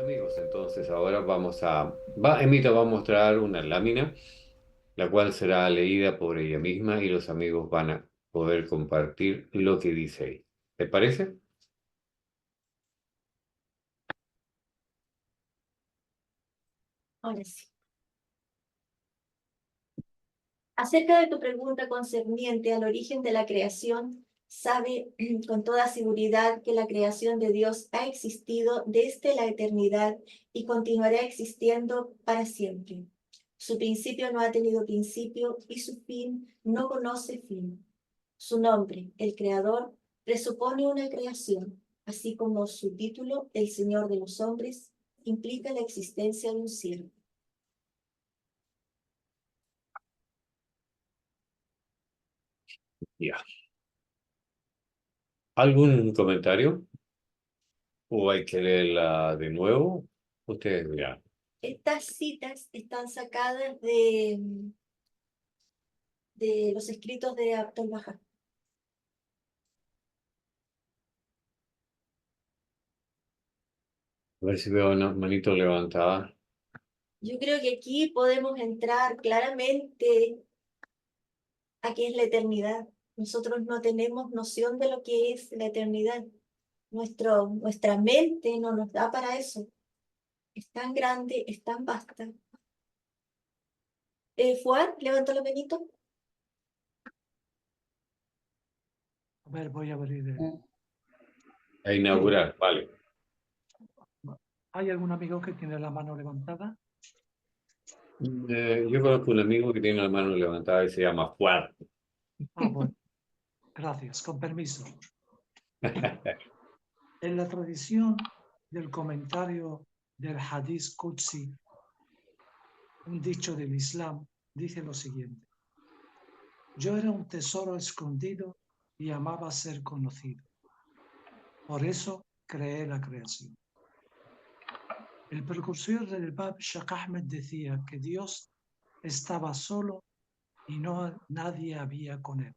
Amigos, entonces ahora Emita va a mostrar una lámina, la cual será leída por ella misma y los amigos van a poder compartir lo que dice ahí. ¿Te parece? Ahora sí. Acerca de tu pregunta concerniente al origen de la creación, sabe con toda seguridad que la creación de Dios ha existido desde la eternidad y continuará existiendo para siempre. Su principio no ha tenido principio y su fin no conoce fin. Su nombre, el Creador, presupone una creación, así como su título, el Señor de los hombres, implica la existencia de un siervo. Ya. ¿Algún comentario? ¿O hay que leerla de nuevo? Ustedes dirán. Estas citas están sacadas de los escritos de Abdul Bahá. A ver si veo una manito levantada. Yo creo que aquí podemos entrar claramente a qué es la eternidad. Nosotros no tenemos noción de lo que es la eternidad. Nuestra mente no nos da para eso. Es tan grande, es tan vasta. Fuad, levanta la manito. A ver, voy a abrir. A Sí. inaugurar, vale. ¿Hay algún amigo que tiene la mano levantada? Yo conozco un amigo que tiene la mano levantada y se llama Juan. Bueno, gracias, con permiso. En la tradición del comentario del Hadith Qudsi, un dicho del Islam, dice lo siguiente: yo era un tesoro escondido y amaba ser conocido. Por eso creé la creación. El precursor del Bab, Shah Ahmed, decía que Dios estaba solo y nadie había con él.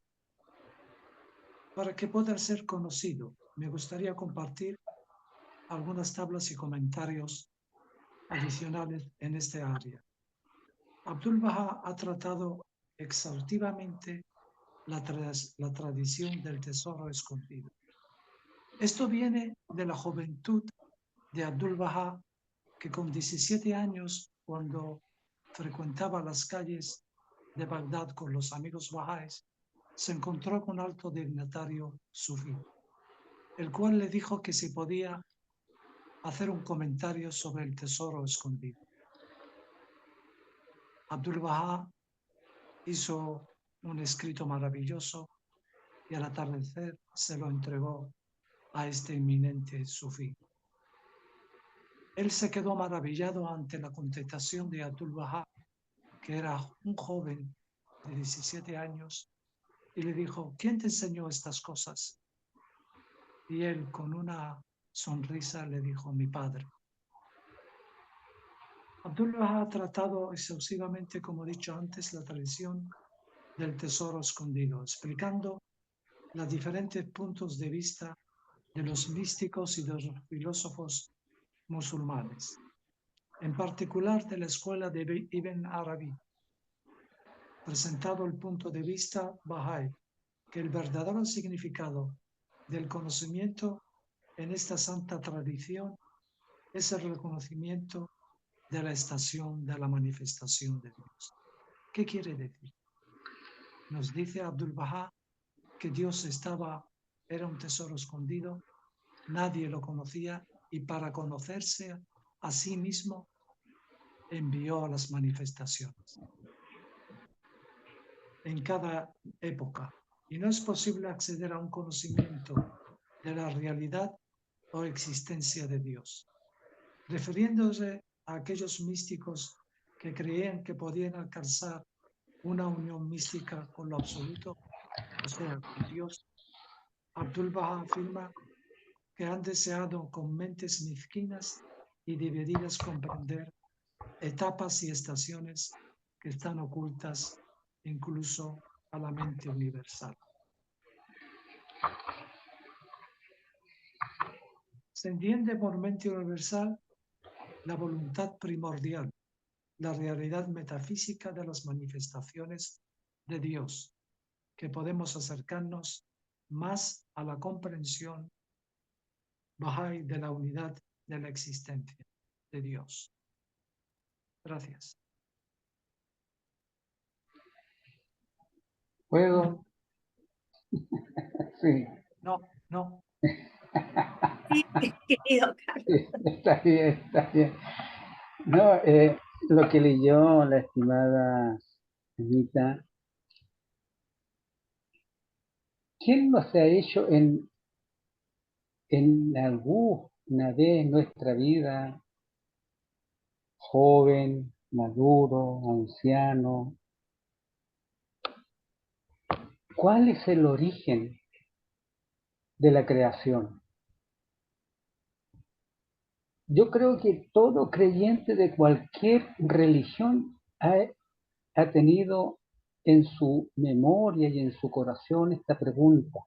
Para que pueda ser conocido, me gustaría compartir algunas tablas y comentarios adicionales en este área. Abdul Bahá ha tratado exhaustivamente la tradición del tesoro escondido. Esto viene de la juventud de Abdul Bahá, que con 17 años, cuando frecuentaba las calles de Bagdad con los amigos bahá'ís, se encontró con un alto dignatario sufí, el cual le dijo que si podía hacer un comentario sobre el tesoro escondido. Abdul Bahá hizo un escrito maravilloso y al atardecer se lo entregó a este eminente sufí. Él se quedó maravillado ante la contestación de Abdul Bahá, que era un joven de 17 años, y le dijo: ¿quién te enseñó estas cosas? Y él, con una sonrisa, le dijo: mi padre. Abdullah ha tratado exhaustivamente, como he dicho antes, la tradición del tesoro escondido, explicando los diferentes puntos de vista de los místicos y de los filósofos musulmanes, en particular de la escuela de Ibn Arabi, presentado el punto de vista Bahá'í, que el verdadero significado del conocimiento en esta santa tradición es el reconocimiento de la estación de la manifestación de Dios. ¿Qué quiere decir? Nos dice Abdul Bahá que Dios era un tesoro escondido, nadie lo conocía, y para conocerse a sí mismo envió a las manifestaciones en cada época. Y no es posible acceder a un conocimiento de la realidad o existencia de Dios. Refiriéndose a aquellos místicos que creían que podían alcanzar una unión mística con lo absoluto, o sea, con Dios, Abdul Bahá afirma que han deseado con mentes mezquinas y divididas comprender etapas y estaciones que están ocultas incluso a la mente universal. Se entiende por mente universal la voluntad primordial, la realidad metafísica de las manifestaciones de Dios, que podemos acercarnos más a la comprensión Bahá'í de la unidad de la existencia de Dios. Gracias. ¿Puedo? Sí, No, no. Sí, querido Carlos. está bien, está bien. No, lo que leyó la estimada Anita, ¿quién no se ha hecho en alguna vez en nuestra vida, joven, maduro, anciano? ¿Cuál es el origen de la creación? Yo creo que todo creyente de cualquier religión ha tenido en su memoria y en su corazón esta pregunta.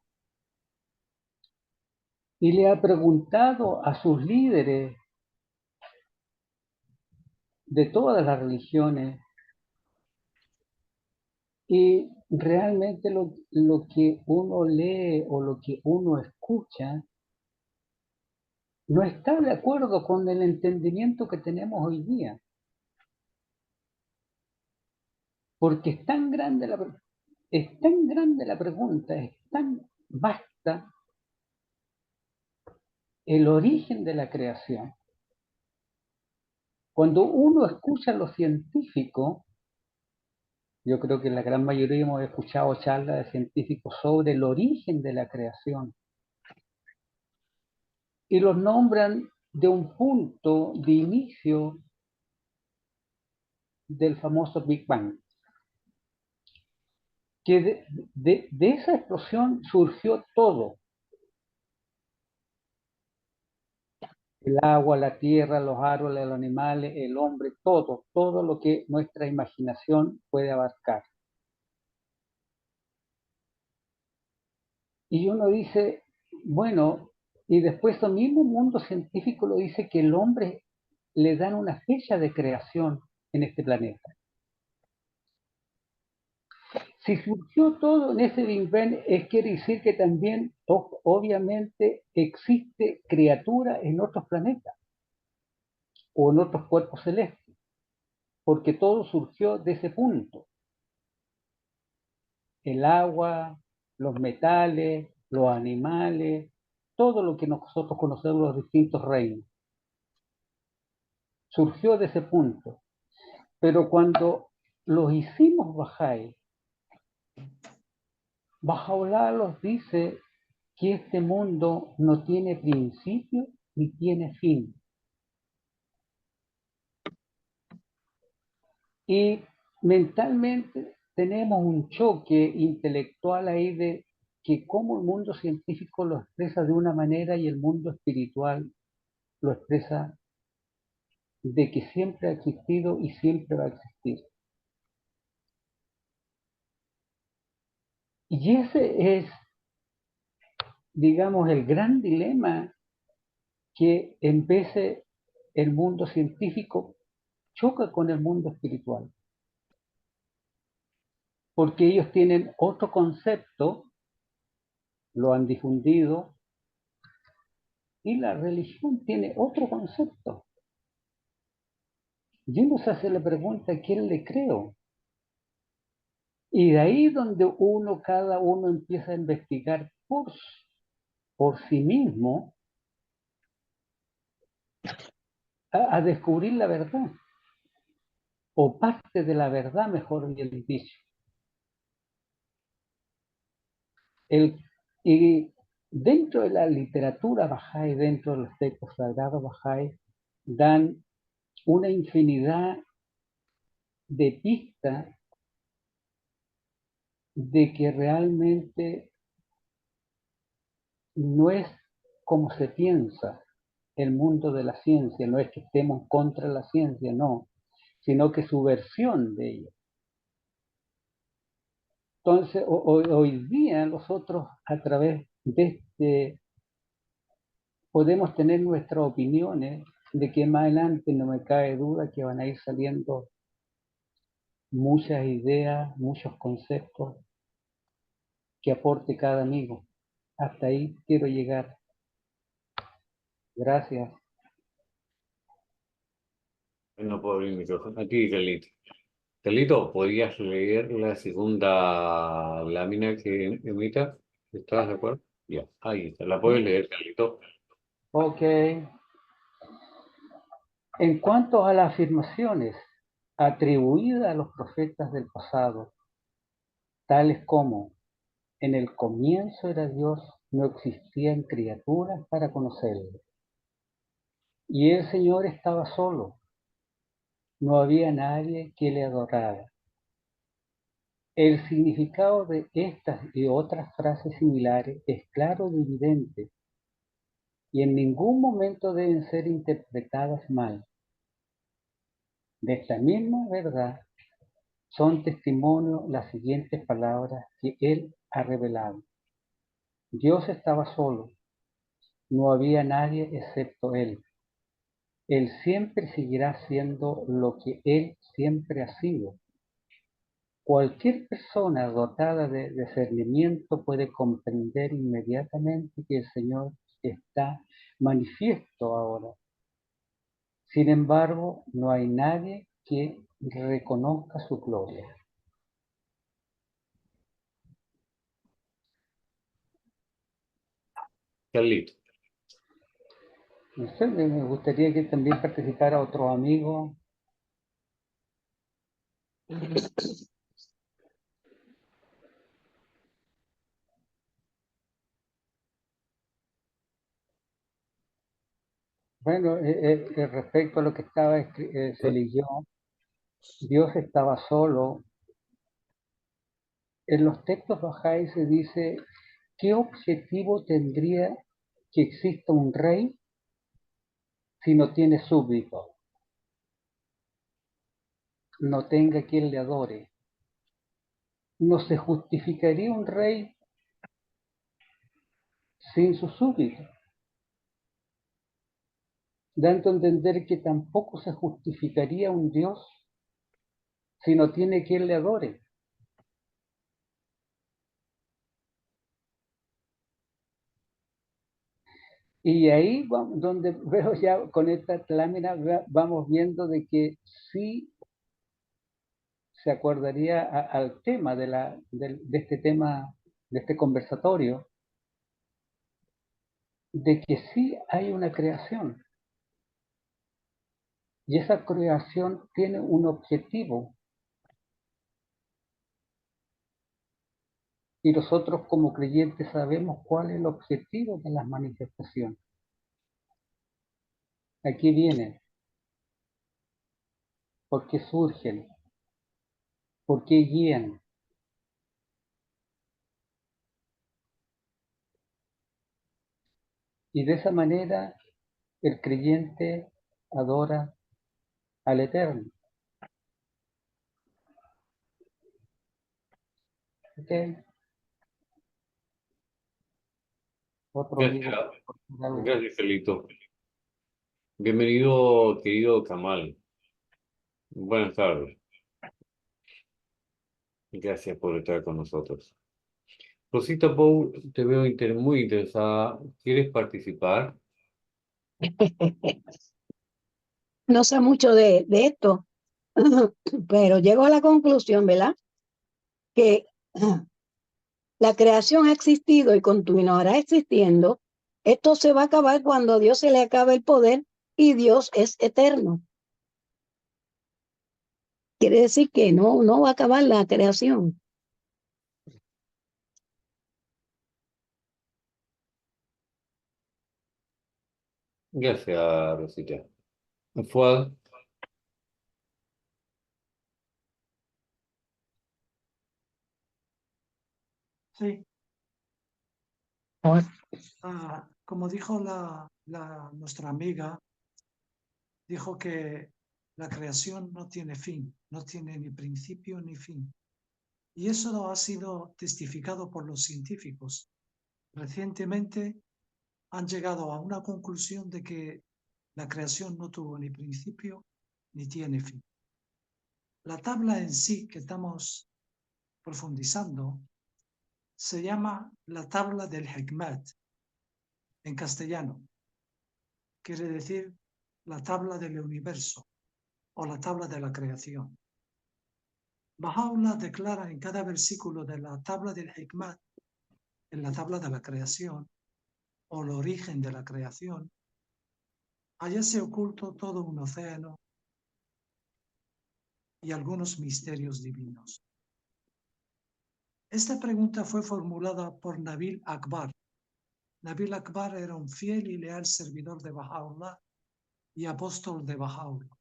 Y le ha preguntado a sus líderes de todas las religiones, y realmente lo que uno lee o lo que uno escucha no está de acuerdo con el entendimiento que tenemos hoy día. Porque es tan grande la pregunta, es tan vasta el origen de la creación. Cuando uno escucha a los científicos, yo creo que la gran mayoría hemos escuchado charlas de científicos sobre el origen de la creación, y los nombran de un punto de inicio del famoso Big Bang, que de esa explosión surgió todo: el agua, la tierra, los árboles, los animales, el hombre, todo lo que nuestra imaginación puede abarcar. Y uno dice, bueno, y después el mismo mundo científico lo dice, que el hombre le dan una fecha de creación en este planeta. Si surgió todo en ese Big Bang, quiere decir que también, obviamente, existe criatura en otros planetas o en otros cuerpos celestes, porque todo surgió de ese punto. El agua, los metales, los animales, todo lo que nosotros conocemos, los distintos reinos, surgió de ese punto. Pero cuando los hicimos Bahá'í, Bahá'u'lláh nos dice que este mundo no tiene principio ni tiene fin. Y mentalmente tenemos un choque intelectual ahí de que cómo el mundo científico lo expresa de una manera y el mundo espiritual lo expresa de que siempre ha existido y siempre va a existir. Y ese es, digamos, el gran dilema que en veces el mundo científico choca con el mundo espiritual, porque ellos tienen otro concepto, lo han difundido, y la religión tiene otro concepto. Y uno se hace la pregunta, ¿a quién le creo? Y de ahí donde cada uno empieza a investigar por sí mismo, a descubrir la verdad, o parte de la verdad, mejor dicho. Y dentro de la literatura Bahá'í, dentro de los textos sagrados Bahá'í, dan una infinidad de pistas de que realmente no es como se piensa el mundo de la ciencia, no es que estemos contra la ciencia, no, sino que su versión de ella. Entonces, hoy día nosotros a través de podemos tener nuestras opiniones de que más adelante no me cabe duda que van a ir saliendo muchas ideas, muchos conceptos que aporte cada amigo. Hasta ahí quiero llegar. Gracias. No puedo abrir el micrófono. Aquí, Carlito. Carlito, ¿podrías leer la segunda lámina que emita? ¿Estás de acuerdo? Ya, ahí está. ¿La puedes leer, Carlito? Ok. En cuanto a las afirmaciones atribuidas a los profetas del pasado, tales como en el comienzo era Dios, no existían criaturas para conocerlo. Y el Señor estaba solo, no había nadie que le adorara. El significado de estas y otras frases similares es claro y evidente, y en ningún momento deben ser interpretadas mal. De esta misma verdad son testimonio las siguientes palabras que Él ha revelado. Dios estaba solo, no había nadie excepto Él. Él siempre seguirá siendo lo que Él siempre ha sido. Cualquier persona dotada de discernimiento puede comprender inmediatamente que el Señor está manifiesto ahora. Sin embargo, no hay nadie que reconozca su gloria. Carlito. No sé, me gustaría que también participara otro amigo. Bueno, respecto a lo que se leyó, Dios estaba solo. En los textos bajáis se dice, ¿qué objetivo tendría que exista un rey si no tiene súbditos? No tenga quien le adore. ¿No se justificaría un rey sin sus súbditos? Dando a entender que tampoco se justificaría un Dios si no tiene quien le adore. Y ahí donde veo ya con esta lámina vamos viendo de que sí se acordaría al tema de este tema, de este conversatorio, de que sí hay una creación. Y esa creación tiene un objetivo. Y nosotros como creyentes sabemos cuál es el objetivo de las manifestaciones. Aquí vienen, por qué surgen, por qué guían. Y de esa manera el creyente adora al Eterno. ¿Okay? Otro amigo. Gracias, gracias, Carlito. Bienvenido, querido Kamal. Buenas tardes. Gracias por estar con nosotros. Rosita Pou, te veo muy interesada. ¿Quieres participar? No sé mucho de esto, pero llego a la conclusión, ¿verdad? Que la creación ha existido y continuará existiendo. Esto se va a acabar cuando a Dios se le acabe el poder y Dios es eterno. Quiere decir que no va a acabar la creación. Gracias, Rosita. Fuad, Sí. Como dijo nuestra amiga, dijo que la creación no tiene fin, no tiene ni principio ni fin. Y eso ha sido testificado por los científicos. Recientemente han llegado a una conclusión de que La creación no tuvo ni principio ni tiene fin. La tabla en sí que estamos profundizando se llama la tabla del Hikmat en castellano. Quiere decir la tabla del universo o la tabla de la creación. Baha'u'llah declara en cada versículo de la tabla del Hikmat, en la tabla de la creación o el origen de la creación, allá se ocultó todo un océano y algunos misterios divinos. Esta pregunta fue formulada por Nabil Akbar. Nabil Akbar era un fiel y leal servidor de Baha'u'llah y apóstol de Baha'u'llah.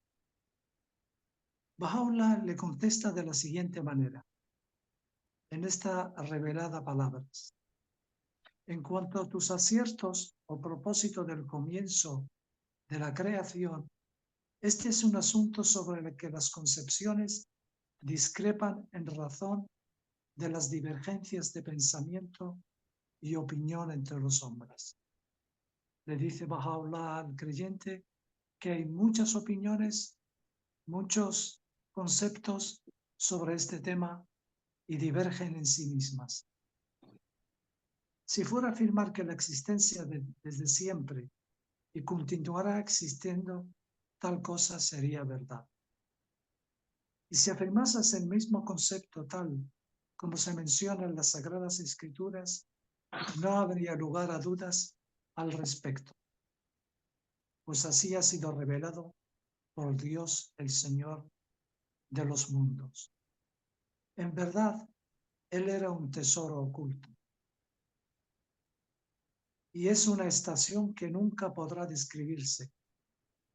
Baha'u'llah le contesta de la siguiente manera, en esta revelada palabras. En cuanto a tus aciertos o propósito del comienzo de la creación, este es un asunto sobre el que las concepciones discrepan en razón de las divergencias de pensamiento y opinión entre los hombres. Le dice Baha'u'llah al creyente que hay muchas opiniones, muchos conceptos sobre este tema y divergen en sí mismas. Si fuera a afirmar que la existencia desde siempre y continuará existiendo, tal cosa sería verdad. Y si afirmases el mismo concepto tal como se menciona en las Sagradas Escrituras, no habría lugar a dudas al respecto, pues así ha sido revelado por Dios el Señor de los mundos. En verdad, Él era un tesoro oculto y es una estación que nunca podrá describirse,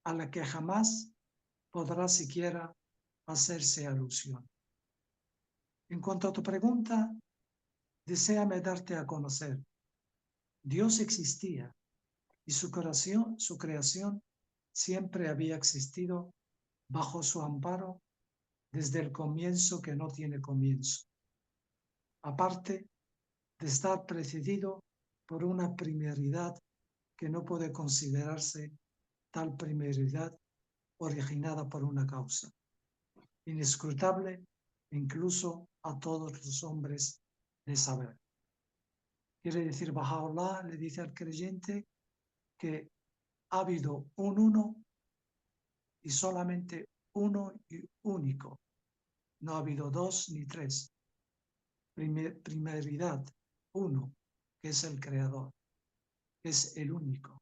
a la que jamás podrá siquiera hacerse alusión. En cuanto a tu pregunta, deséame darte a conocer. Dios existía y su creación siempre había existido bajo su amparo desde el comienzo que no tiene comienzo, aparte de estar precedido por una primeridad que no puede considerarse tal primeridad originada por una causa, inescrutable incluso a todos los hombres de saber. Quiere decir, Baha'u'llah le dice al creyente que ha habido un uno y solamente uno y único. No ha habido dos ni tres. Primeridad, uno, que es el creador, es el único.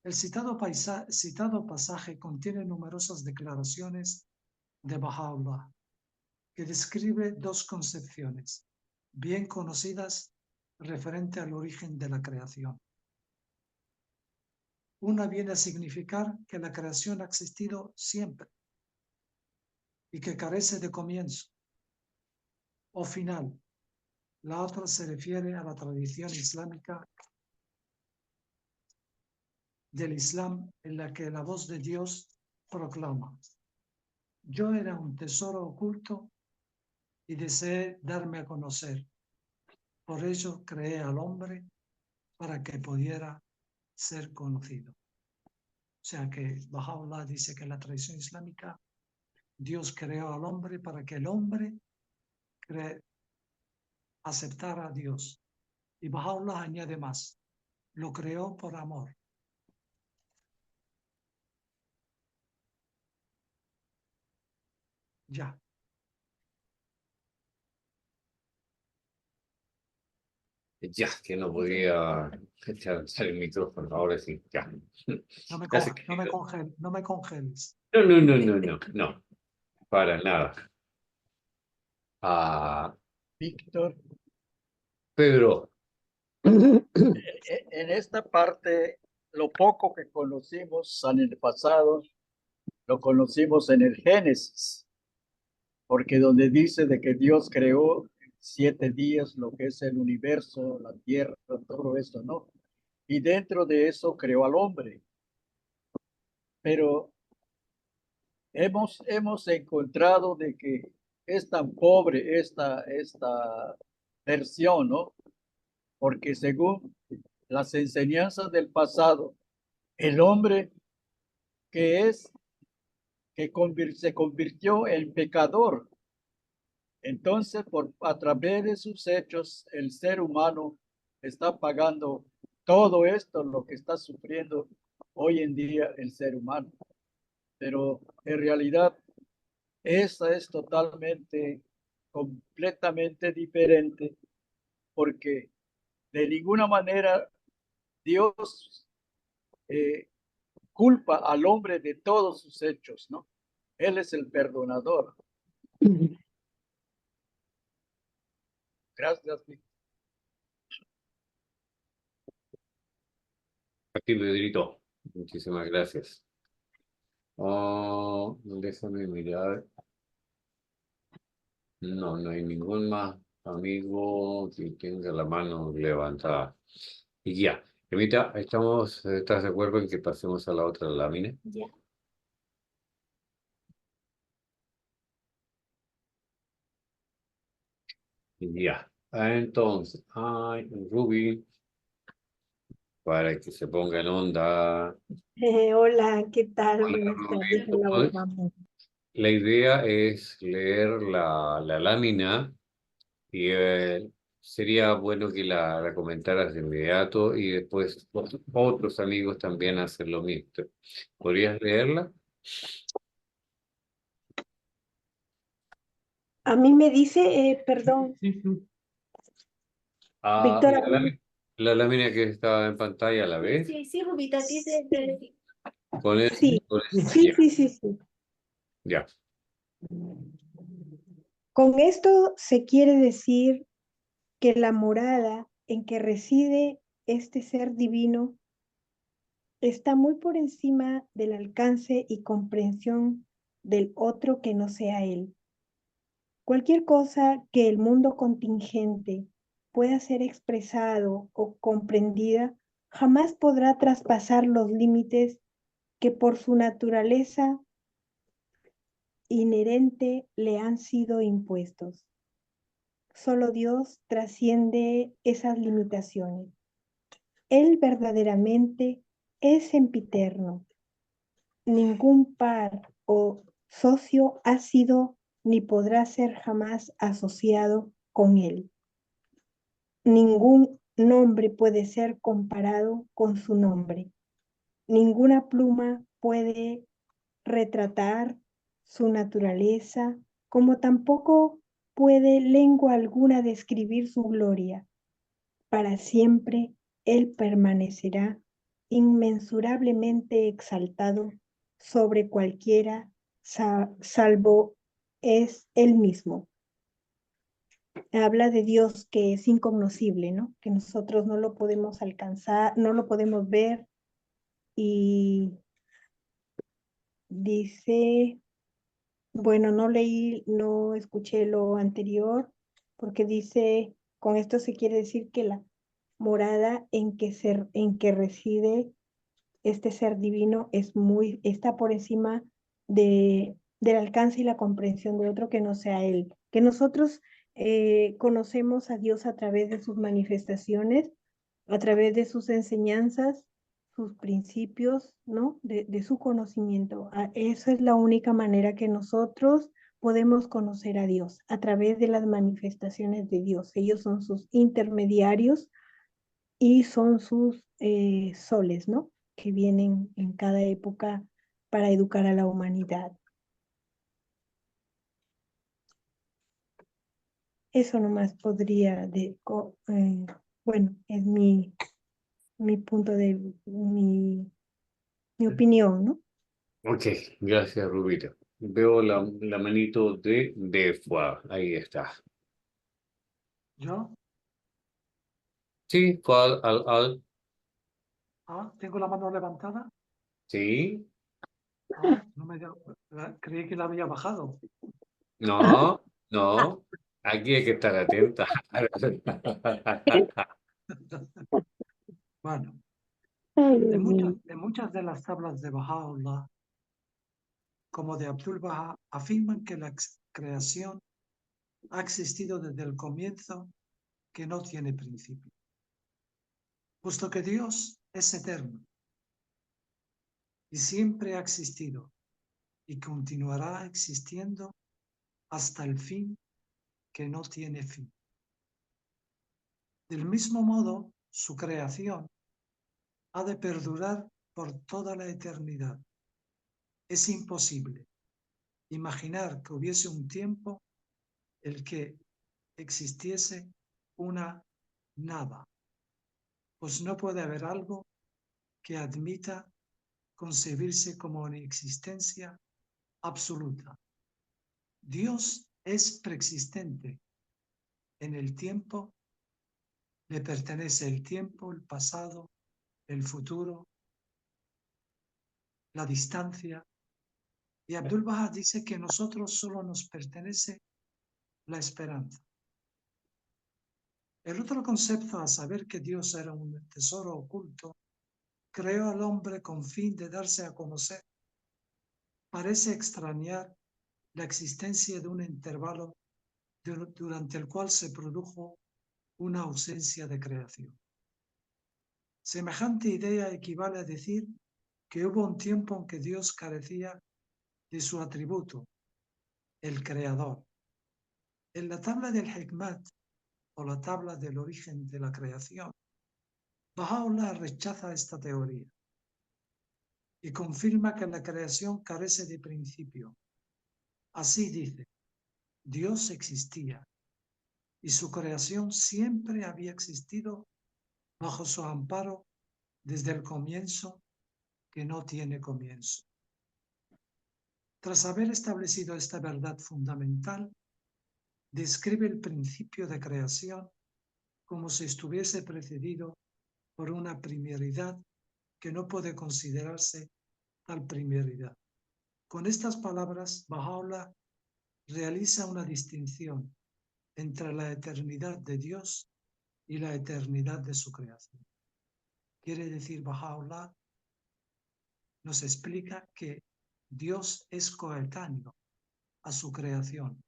El citado pasaje contiene numerosas declaraciones de Baha'u'llah que describe dos concepciones bien conocidas referente al origen de la creación. Una viene a significar que la creación ha existido siempre y que carece de comienzo o final. La otra se refiere a la tradición islámica del Islam en la que la voz de Dios proclama: yo era un tesoro oculto y deseé darme a conocer. Por ello creé al hombre para que pudiera ser conocido. O sea que Baha'u'llah dice que en la tradición islámica Dios creó al hombre para que el hombre aceptara a Dios. Y Baha'u'llah añade más: lo creó por amor. Ya. Ya, que no podía echar el micrófono, ahora sí, ya. No me, Ya se no me, quedó. no me congeles. No, no, no, no, no, no, para nada. Ah, Víctor, Pedro, en esta parte, lo poco que conocimos en el pasado, lo conocimos en el Génesis, porque donde dice de que Dios creó 7 días lo que es el universo, la tierra, todo esto, ¿no? Y dentro de eso creó al hombre. Pero hemos encontrado de que es tan pobre esta versión, ¿no? Porque según las enseñanzas del pasado, el hombre que se convirtió en pecador. Entonces, a través de sus hechos, el ser humano está pagando todo esto, lo que está sufriendo hoy en día el ser humano. Pero en realidad, esa es completamente diferente, porque de ninguna manera Dios culpa al hombre de todos sus hechos, ¿no? Él es el perdonador. Gracias. Aquí, Pedrito. Muchísimas gracias. Oh, déjame mirar. No, no hay ningún más amigo que tenga la mano levantada. Y ya. Emita, ¿estás de acuerdo en que pasemos a la otra lámina? Ya. Ya. Entonces, ay, Ruby, para que se ponga en onda. Hola, ¿qué tal? Hola, Buenas tardes. Ruby. Hola, Pues, vamos. la idea es leer la lámina y sería bueno que la comentaras de inmediato y después otros amigos también hacen lo mismo. ¿Podrías leerla? A mí me dice, perdón, Sí, sí. Ah, Víctor, la lámina que está en pantalla a la vez. Sí, sí, Rubita, dice que sí, Ya, sí. ya. Con esto se quiere decir que la morada en que reside este ser divino está muy por encima del alcance y comprensión del otro que no sea él. Cualquier cosa que el mundo contingente pueda ser expresado o comprendida, jamás podrá traspasar los límites que por su naturaleza inherente le han sido impuestos. Solo Dios trasciende esas limitaciones. Él verdaderamente es sempiterno. Ningún par o socio ha sido ni podrá ser jamás asociado con él. Ningún nombre puede ser comparado con su nombre. Ninguna pluma puede retratar su naturaleza, como tampoco puede lengua alguna describir su gloria. Para siempre Él permanecerá inmensurablemente exaltado sobre cualquiera, salvo es Él mismo. Habla de Dios que es incognoscible, ¿no? Que nosotros no lo podemos alcanzar, no lo podemos ver, y dice, bueno, no leí, no escuché lo anterior, porque dice, con esto se quiere decir que la morada en que reside este ser divino está por encima del alcance y la comprensión de otro que no sea él. Que nosotros conocemos a Dios a través de sus manifestaciones, a través de sus enseñanzas, sus principios, ¿no? De su conocimiento. Esa es la única manera que nosotros podemos conocer a Dios, a través de las manifestaciones de Dios. Ellos son sus intermediarios y son sus soles, ¿no? Que vienen en cada época para educar a la humanidad. Eso nomás podría, bueno, es mi punto de, mi opinión, ¿no? Ok, gracias, Rubita. Veo la manito de Fuad. Ahí está. ¿Yo? Sí, Fuad al. Ah, tengo la mano levantada. Sí, Ah, no me creí que la había bajado. no, no. Aquí hay que estar atenta. Bueno, Ay, Dios mío. en muchas de las tablas de Baha'u'llah, como de Abdul Baha, afirman que la creación ha existido desde el comienzo, que no tiene principio. puesto que Dios es eterno y siempre ha existido y continuará existiendo hasta el fin que no tiene fin. Del mismo modo, su creación ha de perdurar por toda la eternidad. Es imposible imaginar que hubiese un tiempo en el que existiese una nada, pues no puede haber algo que admita concebirse como una existencia absoluta. Dios es preexistente. En el tiempo le pertenece el tiempo, el pasado, el futuro, la distancia. Y Abdul-Bahá dice que a nosotros solo nos pertenece la esperanza. El otro concepto, a saber que Dios era un tesoro oculto, creó al hombre con fin de darse a conocer, parece extrañar la existencia de un intervalo durante el cual se produjo una ausencia de creación. Semejante idea equivale a decir que hubo un tiempo en que Dios carecía de su atributo, el creador. En la tabla del Hikmat, o la tabla del origen de la creación, Baha'u'llah rechaza esta teoría y confirma que la creación carece de principio. Así dice, Dios existía y su creación siempre había existido bajo su amparo desde el comienzo que no tiene comienzo. Tras haber establecido esta verdad fundamental, describe el principio de creación como si estuviese precedido por una primeridad que no puede considerarse tal primeridad. Con estas palabras, Baha'u'llah realiza una distinción entre la eternidad de Dios y la eternidad de su creación. Quiere decir, Baha'u'llah nos explica que Dios es coetáneo a su creación,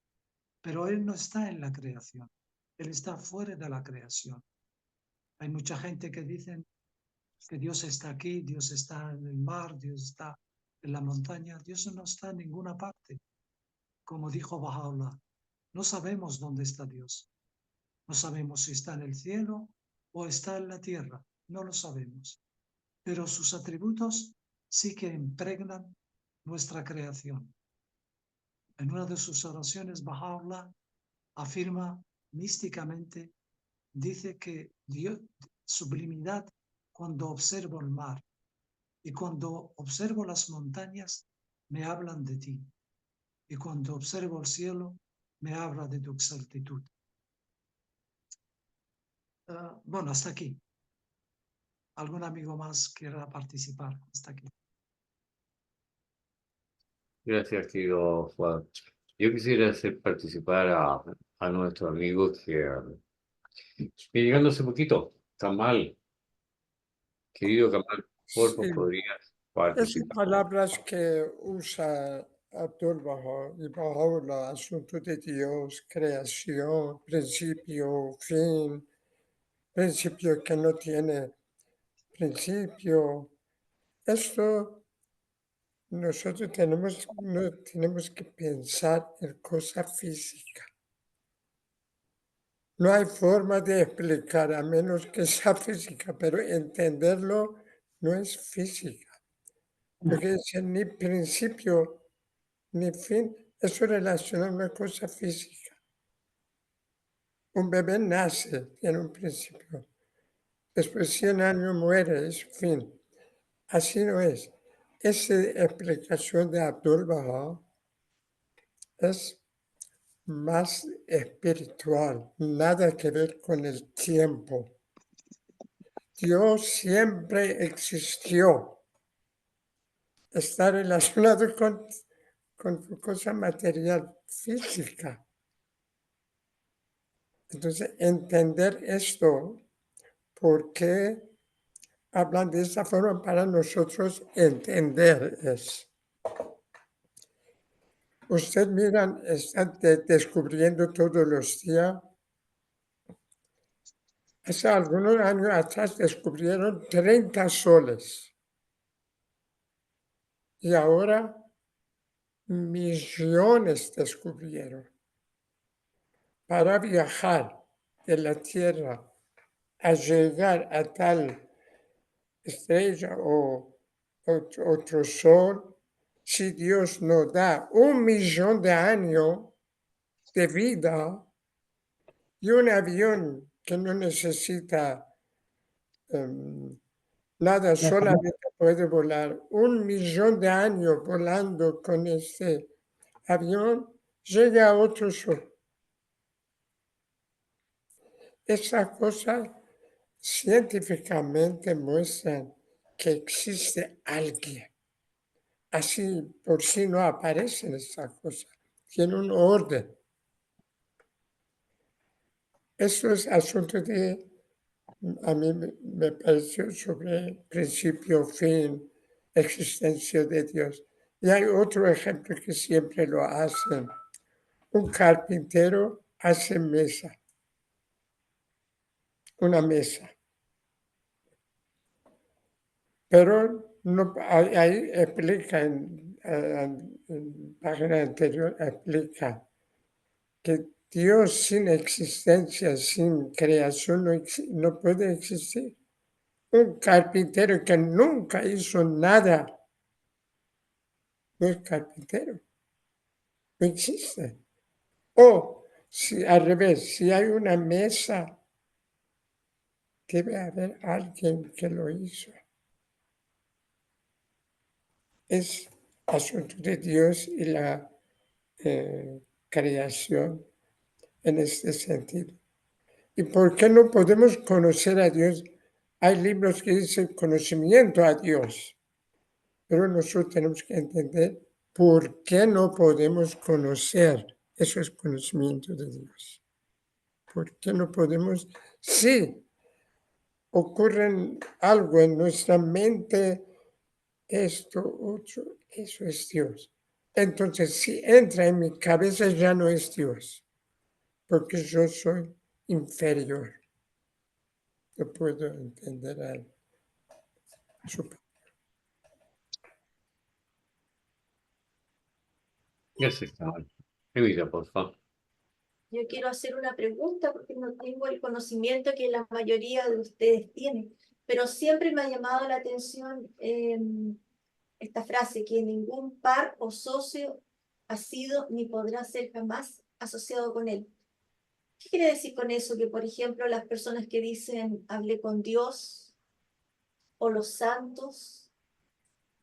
pero Él no está en la creación, Él está fuera de la creación. Hay mucha gente que dice que Dios está aquí, Dios está en el mar, Dios está en la montaña. Dios no está en ninguna parte. Como dijo Baha'u'llah, no sabemos dónde está Dios. No sabemos si está en el cielo o está en la tierra. No lo sabemos. Pero sus atributos sí que impregnan nuestra creación. En una de sus oraciones, Baha'u'llah afirma místicamente, dice que Dios, sublimidad, cuando observo el mar y cuando observo las montañas, me hablan de ti. Y cuando observo el cielo, me habla de tu exactitud. Bueno, hasta aquí. ¿Algún amigo más quiera participar? Hasta aquí. Gracias, querido Juan. Yo quisiera hacer participar a nuestro amigo que llegando hace poquito, Kamal. Querido Kamal, por favor, Sí, podrías esas participar. palabras que usa Abdul-Bahá y Baha'u'llah, asunto de Dios, creación, principio, fin, principio que no tiene principio. Esto nosotros no tenemos que pensar en cosa física. No hay forma de explicar a menos que sea física, pero entenderlo no es física. Porque dice ni principio ni fin, eso relaciona una cosa física. Un bebé nace, tiene un principio. Después de 100 años muere, es fin. Así no es. Esa explicación de Abdul-Bahá es más espiritual, nada que ver con el tiempo. Dios siempre existió. Está relacionado con cosa material, física. Entonces, entender esto, ¿por qué hablan de esa forma para nosotros entender eso? Usted, miran, está descubriendo todos los días Hace algunos años atrás descubrieron 30 soles y ahora millones descubrieron. Para viajar de la Tierra a llegar a tal estrella o otro sol, si Dios nos da 1 millón de años de vida y un avión que no necesita nada, solamente puede volar 1 millón de años volando con este avión, llega a otro sol. Esas cosas científicamente muestran que existe alguien. Así por sí no aparecen esas cosas. Tiene un orden. Eso es asunto de, a mí me pareció sobre principio, fin, existencia de Dios. Y hay otro ejemplo que siempre lo hacen. Un carpintero hace una mesa. Pero no, ahí explica, en página anterior, explica que Dios sin existencia, sin creación, no puede existir. Un carpintero que nunca hizo nada no es carpintero, no existe. O si al revés, si hay una mesa, debe haber alguien que lo hizo. Es asunto de Dios y la creación en este sentido. ¿Y por qué no podemos conocer a Dios? Hay libros que dicen conocimiento a Dios, pero nosotros tenemos que entender por qué no podemos conocer. Eso es conocimiento de Dios. ¿Por qué no podemos? Sí, ocurre algo en nuestra mente, esto, otro, eso es Dios. Entonces, si entra en mi cabeza, ya no es Dios, porque yo soy inferior. No puedo entender al superior. Gracias, Carlos. Emilio, por favor. Yo quiero hacer una pregunta porque no tengo el conocimiento que la mayoría de ustedes tienen, pero siempre me ha llamado la atención esta frase, que ningún par o socio ha sido ni podrá ser jamás asociado con él. ¿Qué quiere decir con eso? Que, por ejemplo, las personas que dicen hablé con Dios, o los santos,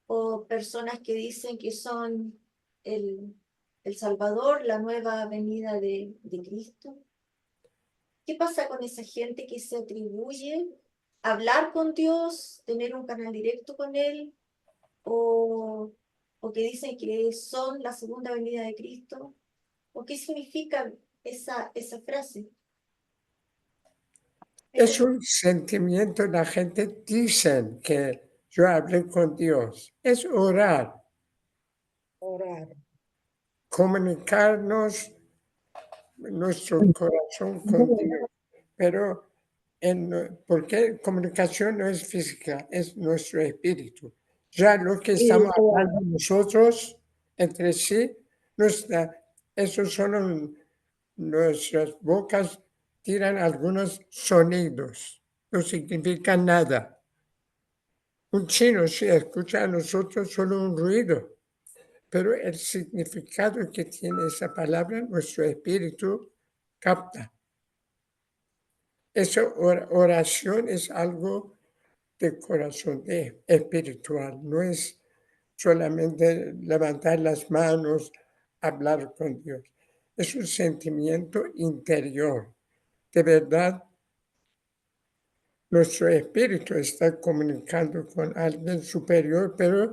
o personas que dicen que son el Salvador, la nueva venida de Cristo. ¿Qué pasa con esa gente que se atribuye hablar con Dios, tener un canal directo con Él, o que dicen que son la segunda venida de Cristo? ¿O qué significa esa frase? Es un sentimiento, la gente dice que yo hablé con Dios. Es orar, comunicarnos nuestro corazón con Dios. Pero, porque comunicación no es física, es nuestro espíritu. Ya lo que estamos hablando nosotros entre sí, esos son nuestras bocas, tiran algunos sonidos, no significan nada. Un chino sí escucha a nosotros solo un ruido, pero el significado que tiene esa palabra, nuestro espíritu capta. Esa oración es algo de corazón, espiritual, no es solamente levantar las manos, hablar con Dios. Es un sentimiento interior. De verdad, nuestro espíritu está comunicando con alguien superior, pero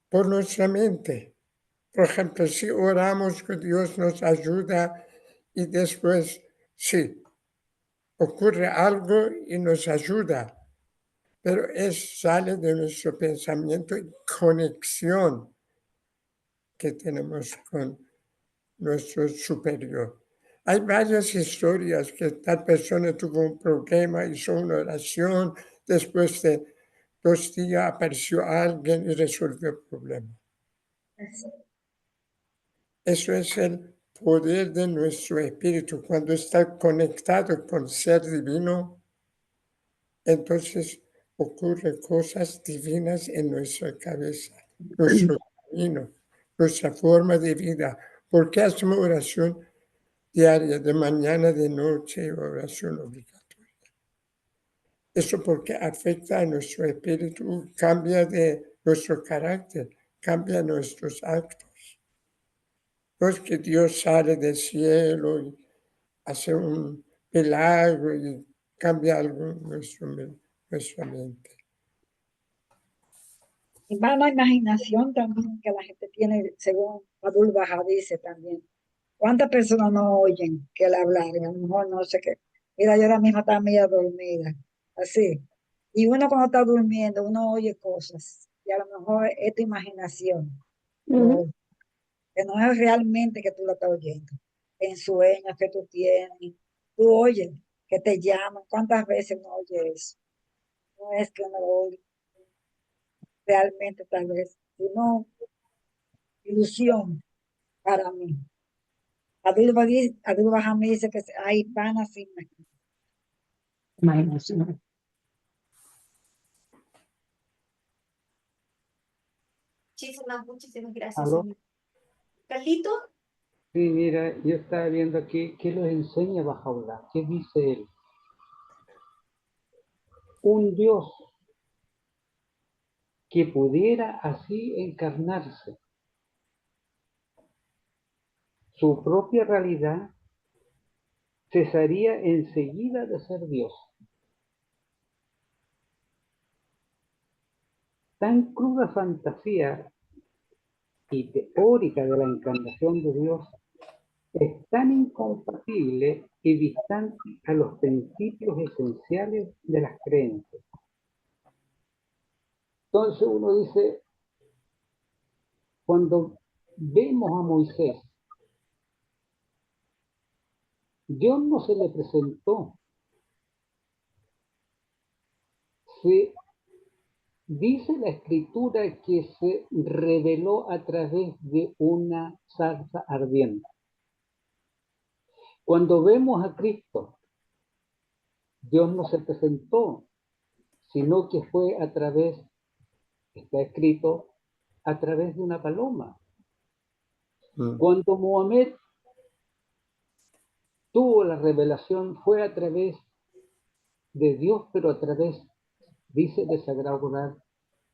por nuestra mente. Por ejemplo, si oramos que Dios nos ayuda y después, sí, ocurre algo y nos ayuda, pero sale de nuestro pensamiento y conexión que tenemos con nuestro superior. Hay varias historias que tal persona tuvo un problema, hizo una oración, después de 2 días apareció alguien y resolvió el problema. Eso es el poder de nuestro espíritu. Cuando está conectado con el ser divino, entonces ocurren cosas divinas en nuestra cabeza, nuestro camino, nuestra forma de vida. ¿Por qué hacemos oración diaria, de mañana, de noche, oración obligatoria? Eso porque afecta a nuestro espíritu, cambia de nuestro carácter, cambia nuestros actos. No es que Dios sale del cielo y hace un milagro y cambia algo en nuestra mente. Y más la imaginación también que la gente tiene, según Abdul Baha dice también. ¿Cuántas personas no oyen que él hablar? Y a lo mejor no sé qué. Mira, yo ahora mismo estaba media dormida, así. Y uno cuando está durmiendo, uno oye cosas. Y a lo mejor es tu imaginación, Ujú. que no es realmente que tú lo estás oyendo. En sueños que tú tienes, tú oyes que te llaman. ¿Cuántas veces no oyes eso? No es que uno lo oye realmente tal vez, sino ilusión para mí. Abdul Baha me dice que hay panas sin Imaginación. Muchísimas gracias, ¿Aló? señor. Carlito, Sí, mira, yo estaba viendo aquí qué nos enseña Bahá'u'lláh, qué dice él. Un Dios que pudiera así encarnarse su propia realidad, cesaría enseguida de ser Dios. Tan cruda fantasía y teórica de la encarnación de Dios es tan incompatible y distante a los principios esenciales de las creencias. Entonces uno dice, cuando vemos a Moisés, Dios no se le presentó, se dice la escritura que se reveló a través de una zarza ardiente. Cuando vemos a Cristo, Dios no se presentó, sino que fue a través, está escrito, a través de una paloma. Cuando Mohamed tuvo la revelación, fue a través de Dios, pero a través, dice el Sagrado Corán,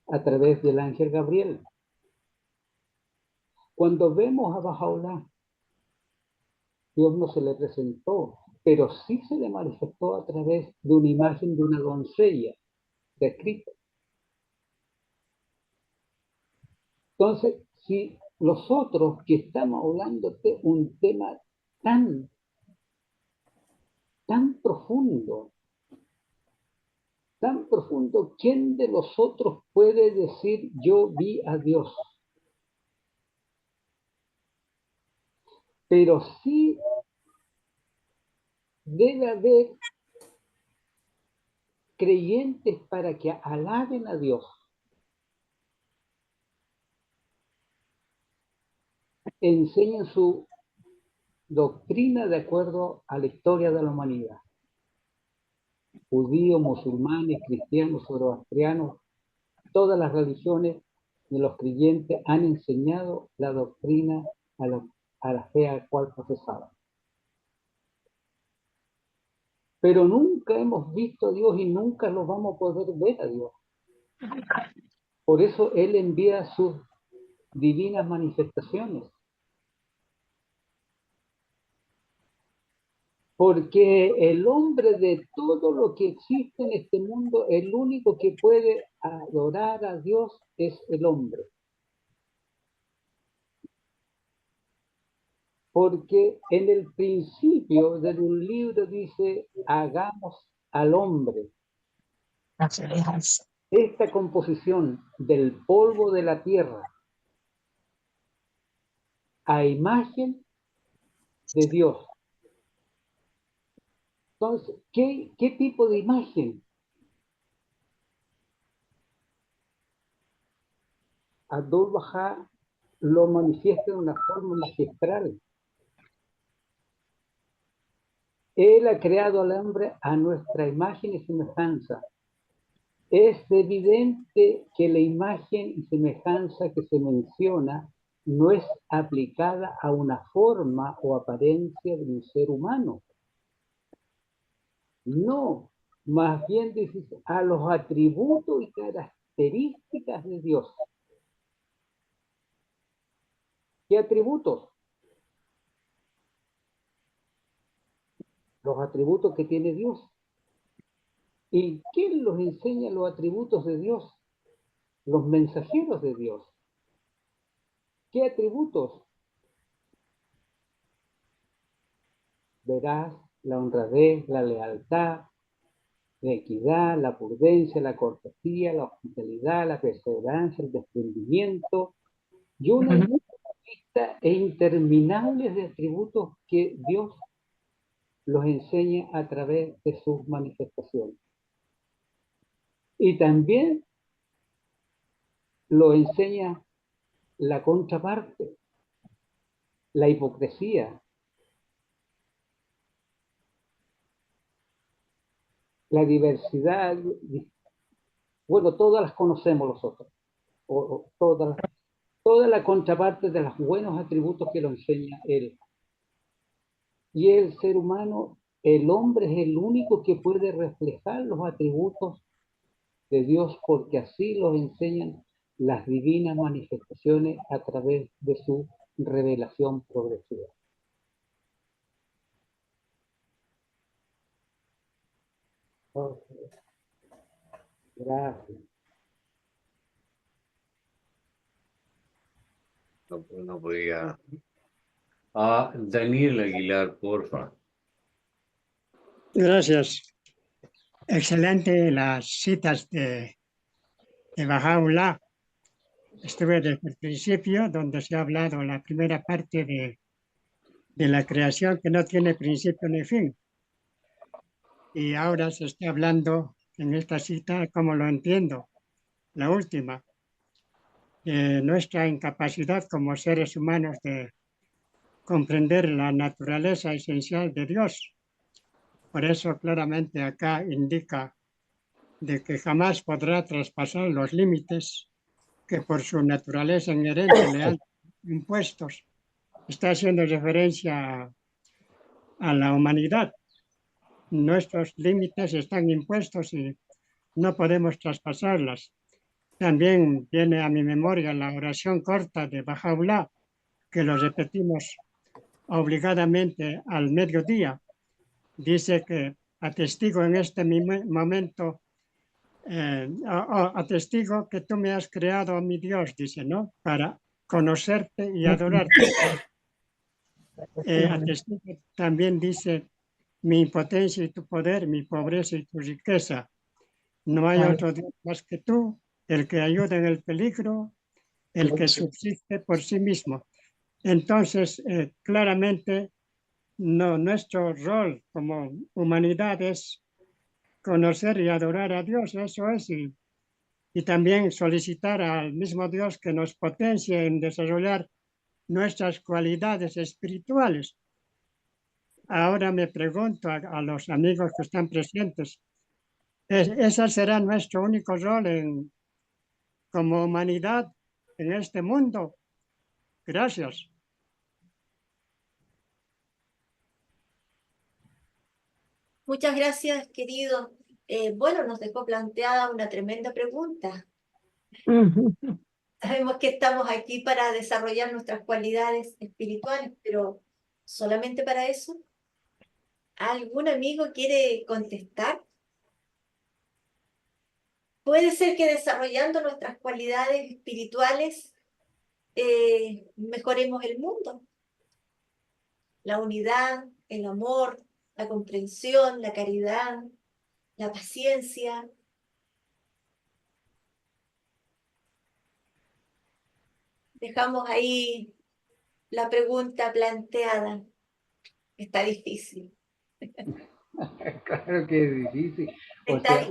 a través del ángel Gabriel. Cuando vemos a Bahá'u'lláh, Dios no se le presentó, pero sí se le manifestó a través de una imagen de una doncella, descrita. Entonces, si nosotros que estamos hablando de un tema tan profundo, ¿quién de nosotros puede decir yo vi a Dios? Pero sí debe haber creyentes para que alaben a Dios, enseñen su doctrina de acuerdo a la historia de la humanidad. Judíos, musulmanes, cristianos, zoroastrianos, todas las religiones de los creyentes han enseñado la doctrina a la fe a la cual profesaban. Pero nunca hemos visto a Dios y nunca lo vamos a poder ver a Dios. Por eso Él envía sus divinas manifestaciones. Porque el hombre de todo lo que existe en este mundo, el único que puede adorar a Dios es el hombre. Porque en el principio de un libro dice, hagamos al hombre. Esta composición del polvo de la tierra a imagen de Dios. Entonces, ¿qué tipo de imagen? Abdul Bahá lo manifiesta de una forma magistral. Él ha creado al hombre a nuestra imagen y semejanza. Es evidente que la imagen y semejanza que se menciona no es aplicada a una forma o apariencia de un ser humano. No, más bien dices a los atributos y características de Dios. ¿Qué atributos? Los atributos que tiene Dios. ¿Y quién nos enseña los atributos de Dios? Los mensajeros de Dios. ¿Qué atributos? Verás la honradez, la lealtad, la equidad, la prudencia, la cortesía, la hospitalidad, la perseverancia, el desprendimiento y una lista interminable de atributos que Dios los enseña a través de sus manifestaciones. Y también lo enseña la contraparte, la hipocresía, la diversidad, bueno, todas las conocemos nosotros, toda la contraparte de los buenos atributos que lo enseña Él. Y el ser humano, el hombre es el único que puede reflejar los atributos de Dios porque así los enseñan las divinas manifestaciones a través de su revelación progresiva. Okay. Gracias. No podía. Daniel Aguilar, porfa. Gracias. Excelente las citas de Bahá'u'lláh. Estuve desde el principio, donde se ha hablado la primera parte de la creación que no tiene principio ni fin. Y ahora se está hablando en esta cita, como lo entiendo, la última, de nuestra incapacidad como seres humanos de comprender la naturaleza esencial de Dios. Por eso claramente acá indica de que jamás podrá traspasar los límites que por su naturaleza inherente le han impuestos. Está haciendo referencia a la humanidad. Nuestros límites están impuestos y no podemos traspasarlas. También viene a mi memoria la oración corta de Bahá'u'lláh, que lo repetimos obligadamente al mediodía. Dice que atestigo en este momento, atestigo que tú me has creado, mi Dios, dice, ¿no? Para conocerte y adorarte. Atestigo también dice, mi impotencia y tu poder, mi pobreza y tu riqueza. No hay otro Dios más que tú, el que ayuda en el peligro, el que subsiste por sí mismo. Entonces, claramente, nuestro rol como humanidad es conocer y adorar a Dios, eso es, y también solicitar al mismo Dios que nos potencie en desarrollar nuestras cualidades espirituales. Ahora me pregunto a los amigos que están presentes, ¿ese será nuestro único rol como humanidad en este mundo? Gracias. Muchas gracias, querido. Bueno, nos dejó planteada una tremenda pregunta. Sabemos que estamos aquí para desarrollar nuestras cualidades espirituales, pero solamente para eso. ¿Algún amigo quiere contestar? Puede ser que desarrollando nuestras cualidades espirituales mejoremos el mundo. La unidad, el amor, la comprensión, la caridad, la paciencia. Dejamos ahí la pregunta planteada. Está difícil. Claro que es difícil. O Está sea,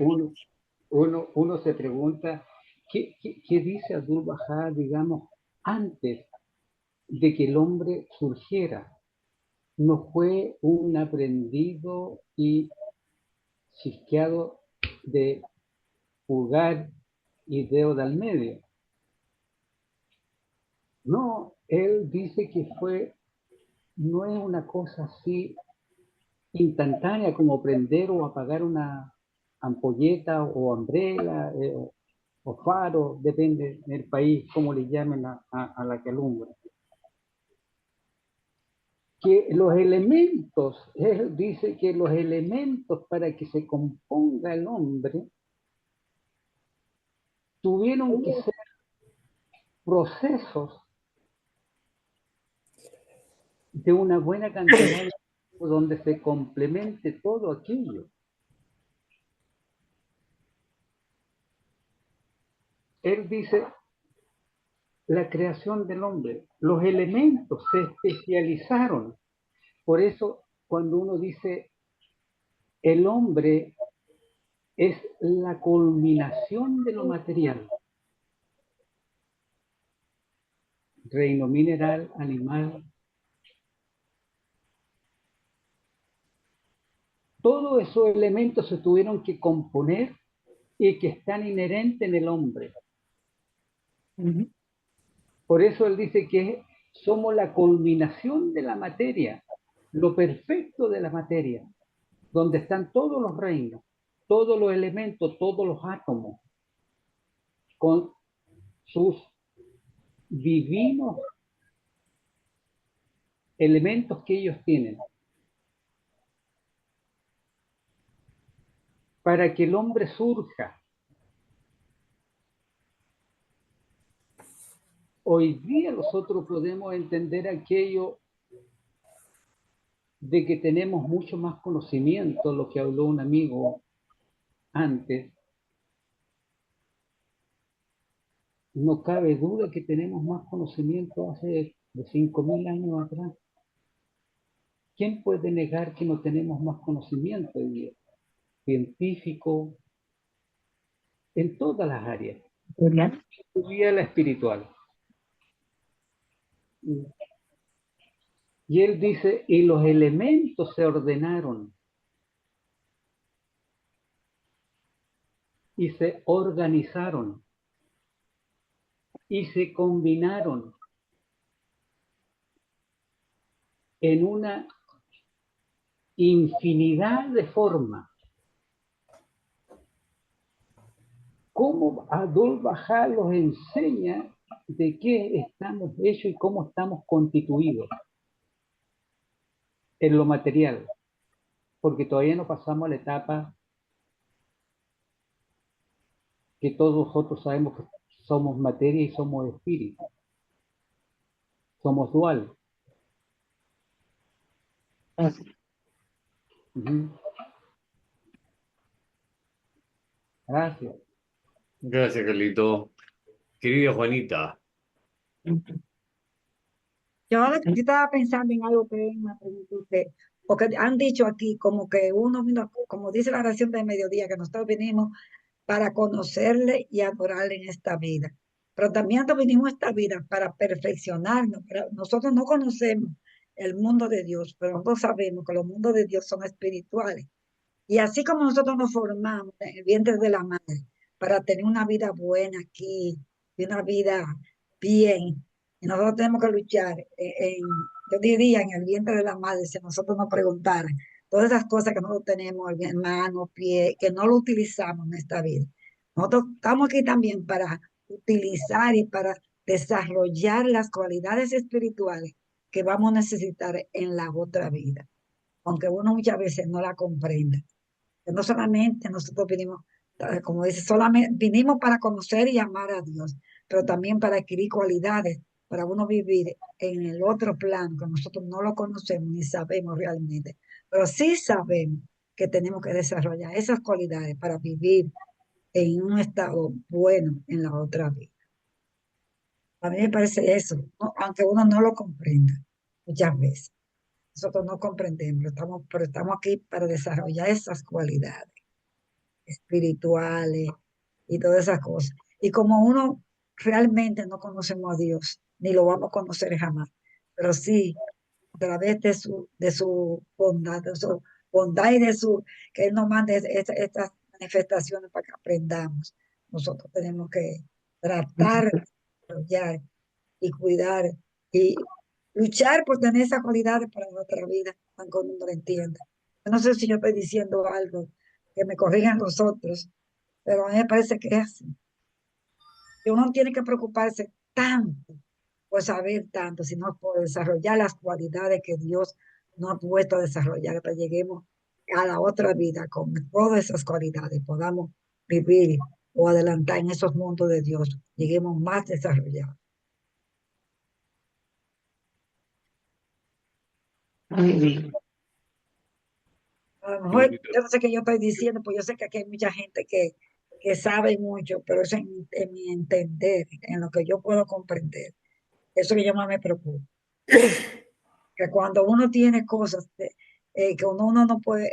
uno se pregunta, ¿qué dice Abdu'l-Bahá, digamos, antes de que el hombre surgiera? No fue un aprendido y chisqueado de Pulgar y Deo del Medio. No, él dice que no es una cosa así instantánea como prender o apagar una ampolleta o umbrella o faro, depende del país, cómo le llamen a la que alumbra. Que los elementos, él dice que los elementos para que se componga el hombre tuvieron que ser procesos de una buena cantidad de tiempo donde se complemente todo aquello. Él dice, la creación del hombre, los elementos se especializaron. Por eso, cuando uno dice, el hombre es la culminación de lo material, reino mineral, animal, todos esos elementos se tuvieron que componer y que están inherentes en el hombre. Por eso él dice que somos la culminación de la materia, lo perfecto de la materia, donde están todos los reinos, todos los elementos, todos los átomos, con sus divinos elementos que ellos tienen, para que el hombre surja. Hoy día nosotros podemos entender aquello de que tenemos mucho más conocimiento, lo que habló un amigo antes. No cabe duda que tenemos más conocimiento hace de 5.000 años atrás. ¿Quién puede negar que no tenemos más conocimiento hoy día? Científico, en todas las áreas, incluida la espiritual. Y él dice, y los elementos se ordenaron y se organizaron y se combinaron en una infinidad de formas. ¿Cómo Abdu'l-Bahá los enseña de qué estamos hechos y cómo estamos constituidos en lo material? Porque todavía no pasamos a la etapa que todos nosotros sabemos que somos materia y somos espíritu. Somos dual. Gracias. Gracias, Carlito. Querida Juanita. Yo estaba pensando en algo que me preguntó usted, porque han dicho aquí como que uno vino, como dice la oración del mediodía, que nosotros vinimos para conocerle y adorarle en esta vida. Pero también nosotros vinimos a esta vida para perfeccionarnos. Nosotros no conocemos el mundo de Dios, pero nosotros sabemos que los mundos de Dios son espirituales. Y así como nosotros nos formamos en el vientre de la madre para tener una vida buena aquí y una vida bien, y nosotros tenemos que luchar yo diría, en el vientre de la madre, si nosotros nos preguntaran todas esas cosas que nosotros tenemos, manos, pies, que no lo utilizamos en esta vida. Nosotros estamos aquí también para utilizar y para desarrollar las cualidades espirituales que vamos a necesitar en la otra vida, aunque uno muchas veces no la comprenda. Que no solamente nosotros vinimos, como dice, solamente vinimos para conocer y amar a Dios, pero también para adquirir cualidades, para uno vivir en el otro plano, que nosotros no lo conocemos ni sabemos realmente, pero sí sabemos que tenemos que desarrollar esas cualidades para vivir en un estado bueno en la otra vida. A mí me parece eso, ¿no? Aunque uno no lo comprenda muchas veces. nosotros no comprendemos, pero estamos aquí para desarrollar esas cualidades espirituales y todas esas cosas. Y como uno realmente no conocemos a Dios, ni lo vamos a conocer jamás, pero sí, a través de su bondad y de su, que Él nos mande estas manifestaciones para que aprendamos. Nosotros tenemos que tratar de desarrollar y cuidar y luchar por tener esas cualidades para nuestra vida, aunque uno no lo entienda. Yo no sé si yo estoy diciendo algo que me corrijan los otros, pero a mí me parece que es así. Que uno no tiene que preocuparse tanto por saber tanto, sino por desarrollar las cualidades que Dios nos ha puesto a desarrollar para que lleguemos a la otra vida con todas esas cualidades, podamos vivir o adelantar en esos mundos de Dios, lleguemos más desarrollados. Muy bien. A lo Qué mejor, bonito. yo no sé qué yo estoy diciendo, pues yo sé que aquí hay mucha gente que sabe mucho, pero eso en mi entender, en lo que yo puedo comprender, eso que yo más me preocupa. Que cuando uno tiene cosas que uno no puede,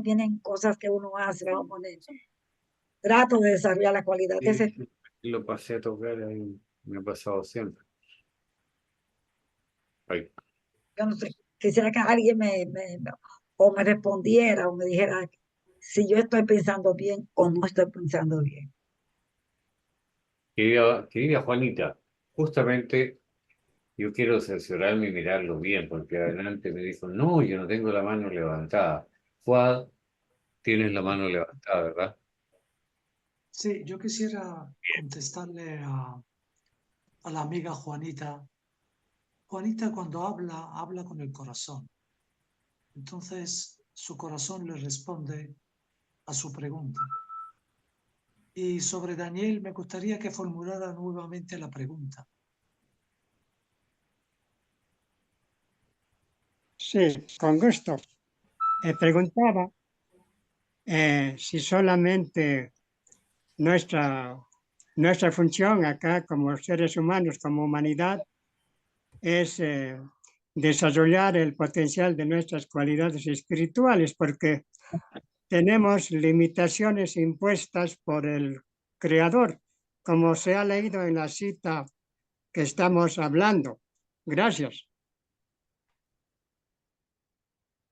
vienen cosas que uno hace, vamos a poner, trato de desarrollar la cualidad de ese, Lo pasé a tocar ahí, me ha pasado siempre. Ay, yo no sé, quisiera que alguien o me respondiera o me dijera si yo estoy pensando bien o no estoy pensando bien. querida Juanita, justamente yo quiero cerciorarme y mirarlo bien, porque adelante me dijo, no, yo no tengo la mano levantada. Fuad, tienes la mano levantada, ¿verdad? Sí, yo quisiera contestarle a la amiga Juanita. Juanita cuando habla, habla con el corazón. Entonces, su corazón le responde a su pregunta. Y sobre Daniel, me gustaría que formulara nuevamente la pregunta. Sí, con gusto. Preguntaba si solamente nuestra función acá como seres humanos, como humanidad, es desarrollar el potencial de nuestras cualidades espirituales, porque tenemos limitaciones impuestas por el Creador, como se ha leído en la cita que estamos hablando. Gracias.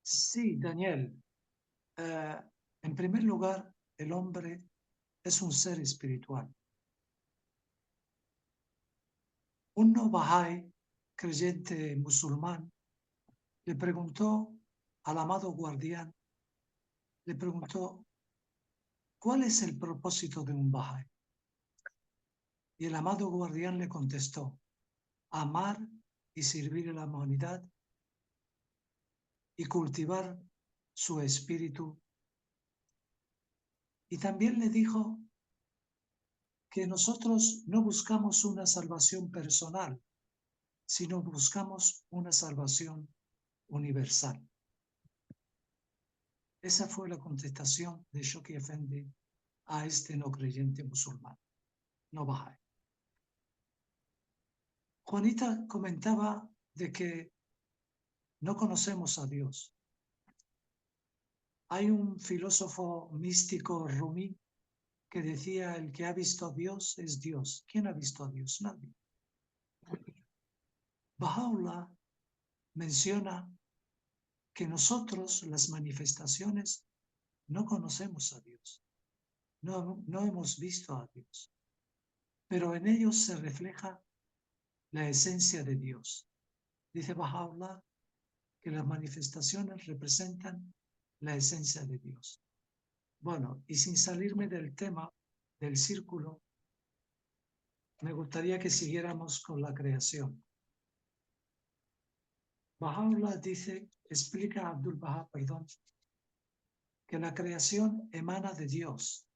Sí, Daniel. En primer lugar, el hombre es un ser espiritual. Un no Bahá'í, creyente musulmán, le preguntó al amado guardián, le preguntó, ¿cuál es el propósito de un Bahá'í? Y el amado guardián le contestó, amar y servir a la humanidad y cultivar su espíritu. Y también le dijo que nosotros no buscamos una salvación personal, sino buscamos una salvación universal. Esa fue la contestación de Shoghi Effendi a este no creyente musulmán, no Bahá'í. Juanita comentaba de que no conocemos a Dios. Hay un filósofo místico rumí que decía, el que ha visto a Dios es Dios. ¿Quién ha visto a Dios? Nadie. Baha'u'llah menciona que nosotros, las manifestaciones, no conocemos a Dios. No hemos visto a Dios. Pero en ellos se refleja la esencia de Dios. Dice Baha'u'llah que las manifestaciones representan la esencia de Dios. Bueno, y sin salirme del tema del círculo, me gustaría que siguiéramos con la creación. Baha'u'llah explica a Abdul Baha, que la creación emana de Dios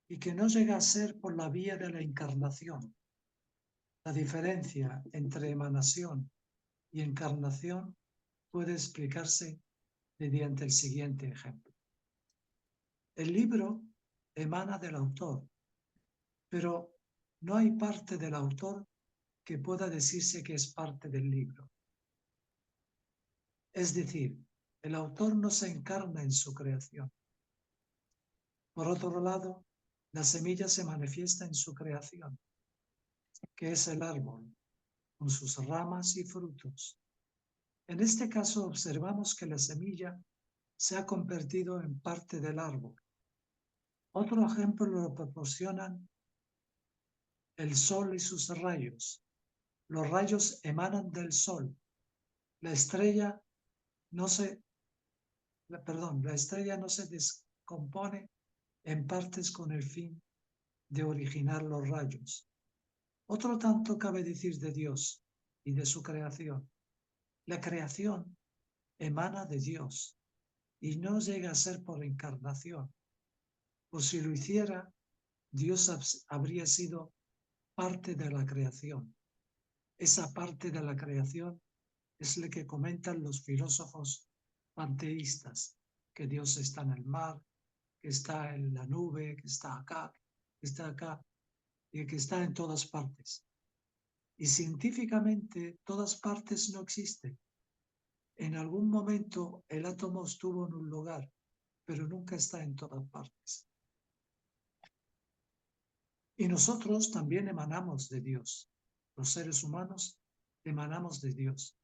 y que no llega a ser por la vía de la encarnación. La diferencia entre emanación y encarnación puede explicarse mediante el siguiente ejemplo. El libro emana del autor, pero no hay parte del autor que pueda decirse que es parte del libro. Es decir, el autor no se encarna en su creación. Por otro lado, la semilla se manifiesta en su creación, que es el árbol, con sus ramas y frutos. En este caso observamos que la semilla se ha convertido en parte del árbol. Otro ejemplo lo proporcionan el sol y sus rayos. Los rayos emanan del sol. La estrella no se descompone en partes con el fin de originar los rayos. Otro tanto cabe decir de Dios y de su creación. La creación emana de Dios y no llega a ser por encarnación. O si lo hiciera, Dios habría sido parte de la creación. Esa parte de la creación es la que comentan los filósofos panteístas, que Dios está en el mar, que está en la nube, que está acá y que está en todas partes. Y científicamente todas partes no existen. En algún momento el átomo estuvo en un lugar, pero nunca está en todas partes. Y nosotros también emanamos de Dios. Los seres humanos emanamos de Dios.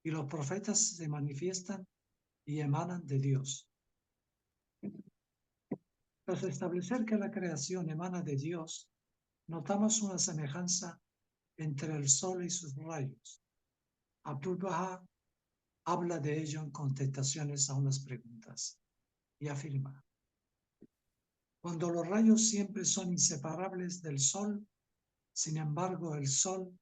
Y los profetas se manifiestan y emanan de Dios. Tras establecer que la creación emana de Dios, notamos una semejanza entre el sol y sus rayos. Abdu'l-Bahá habla de ello en contestaciones a unas preguntas y afirma: cuando los rayos siempre son inseparables del sol, sin embargo el sol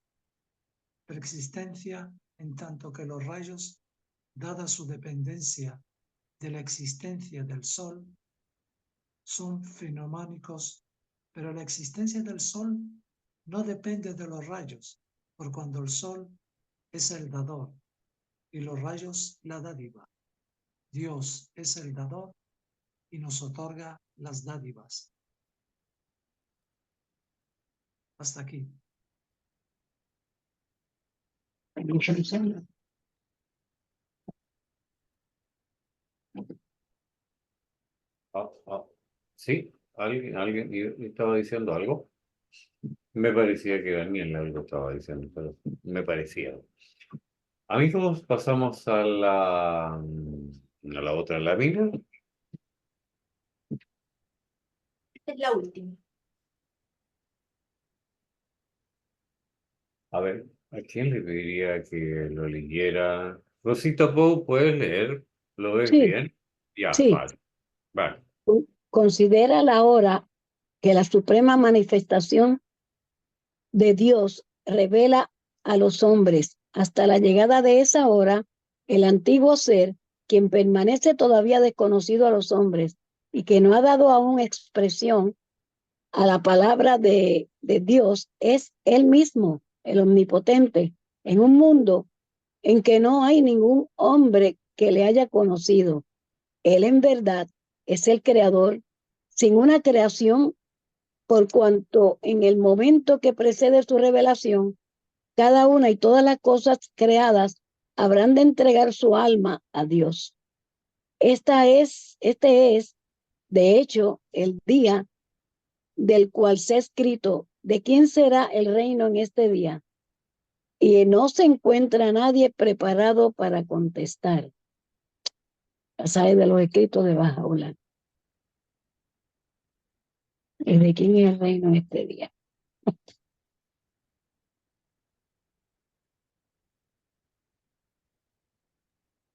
preexistencia en tanto que los rayos, dada su dependencia de la existencia del sol, son fenoménicos, pero la existencia del sol no depende de los rayos, por cuando el sol es el dador y los rayos la dádiva. Dios es el dador y nos otorga las dádivas. Hasta aquí. Sí, alguien estaba diciendo algo. Me parecía que Daniel algo estaba diciendo, pero me parecía. Amigos, pasamos a la otra lámina. Es la última. A ver, ¿a quién le pediría que lo leyera? Rosita Pou, ¿puedes leer? ¿Lo ves Sí, bien? Ya, sí. vale. Vale. Considera la hora que la suprema manifestación de Dios revela a los hombres. Hasta la llegada de esa hora, el antiguo ser, quien permanece todavía desconocido a los hombres y que no ha dado aún expresión a la palabra de Dios, es él mismo, el omnipotente, en un mundo en que no hay ningún hombre que le haya conocido. Él en verdad es el creador, sin una creación, por cuanto en el momento que precede su revelación, cada una y todas las cosas creadas habrán de entregar su alma a Dios. Este es, de hecho, el día del cual se ha escrito: ¿de quién será el reino en este día? Y no se encuentra nadie preparado para contestar. Pasaje de los escritos de Bahá'u'lláh. ¿Y de quién es el reino en este día?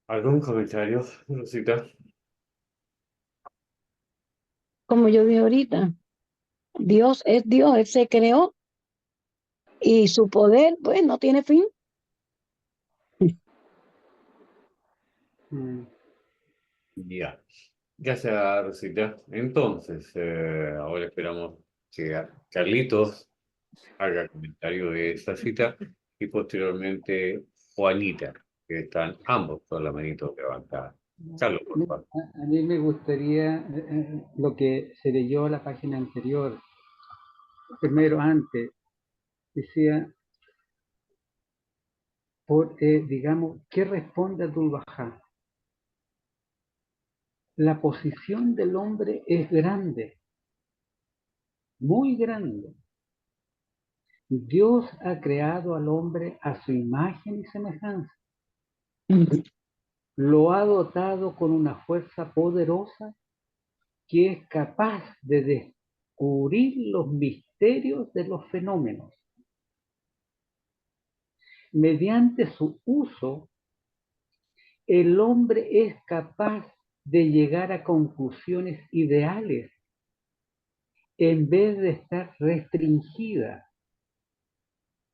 ¿Algún comentario, Rosita? Como yo dije ahorita, Dios es Dios, Él se creó y su poder, pues, no tiene fin. Ya. Gracias, Rosita. Entonces, ahora esperamos que Carlitos haga comentario de esta cita y posteriormente Juanita, que están ambos con la manito levantada. Carlos, por favor. A mí me gustaría lo que se leyó la página anterior, primero antes, decía: digamos, ¿qué responde Abdu'l-Bahá? La posición del hombre es grande, muy grande. Dios ha creado al hombre a su imagen y semejanza. Lo ha dotado con una fuerza poderosa que es capaz de descubrir los misterios de los fenómenos. Mediante su uso, el hombre es capaz de llegar a conclusiones ideales en vez de estar restringida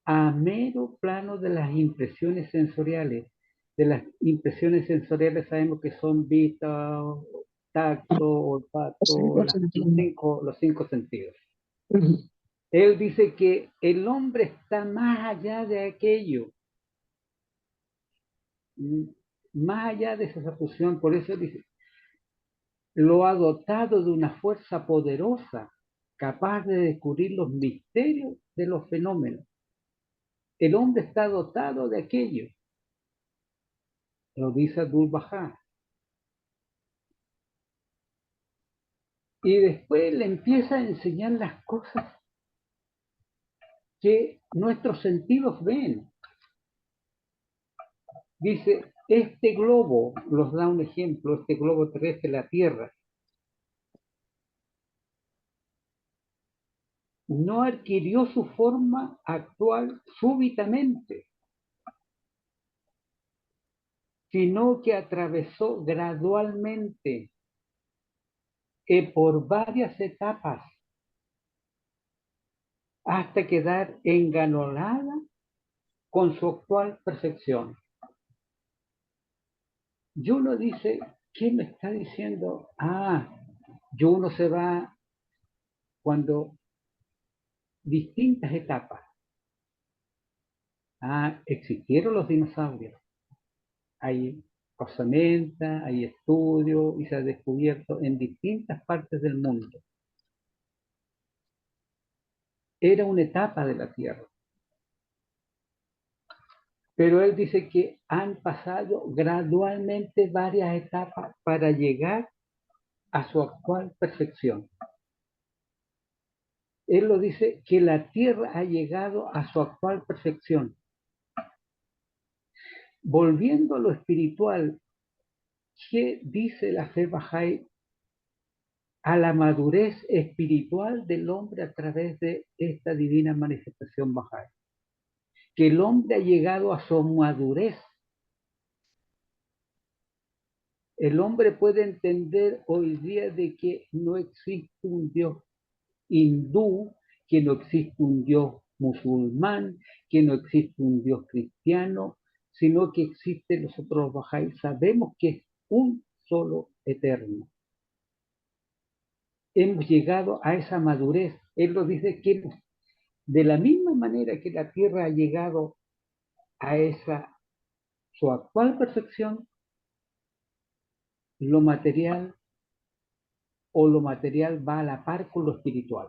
a mero plano de las impresiones sensoriales. De las impresiones sensoriales sabemos que son vista, tacto, olfato, los cinco sentidos. Él dice que el hombre está más allá de aquello, más allá de esa fusión. Por eso dice, lo ha dotado de una fuerza poderosa, capaz de descubrir los misterios de los fenómenos. El hombre está dotado de aquello. Lo dice Abdu'l-Bahá. Y después le empieza a enseñar las cosas que nuestros sentidos ven. Dice, este globo, nos da un ejemplo, este globo terrestre, la Tierra, no adquirió su forma actual súbitamente, sino que atravesó gradualmente por varias etapas hasta quedar enganolada con su actual perfección. Y uno dice, ¿qué me está diciendo? Y uno se va cuando distintas etapas. Existieron los dinosaurios. Hay osamenta, hay estudios y se ha descubierto en distintas partes del mundo. Era una etapa de la Tierra. Pero él dice que han pasado gradualmente varias etapas para llegar a su actual perfección. Él lo dice que la Tierra ha llegado a su actual perfección. Volviendo a lo espiritual, ¿qué dice la fe Bahá'í a la madurez espiritual del hombre a través de esta divina manifestación Bahá'í? Que el hombre ha llegado a su madurez. El hombre puede entender hoy día de que no existe un Dios hindú, que no existe un Dios musulmán, que no existe un Dios cristiano, sino que existe nosotros los Bahá'í. Sabemos que es un solo eterno. Hemos llegado a esa madurez. Él nos dice que de la misma manera que la Tierra ha llegado a su actual perfección, lo material va a la par con lo espiritual.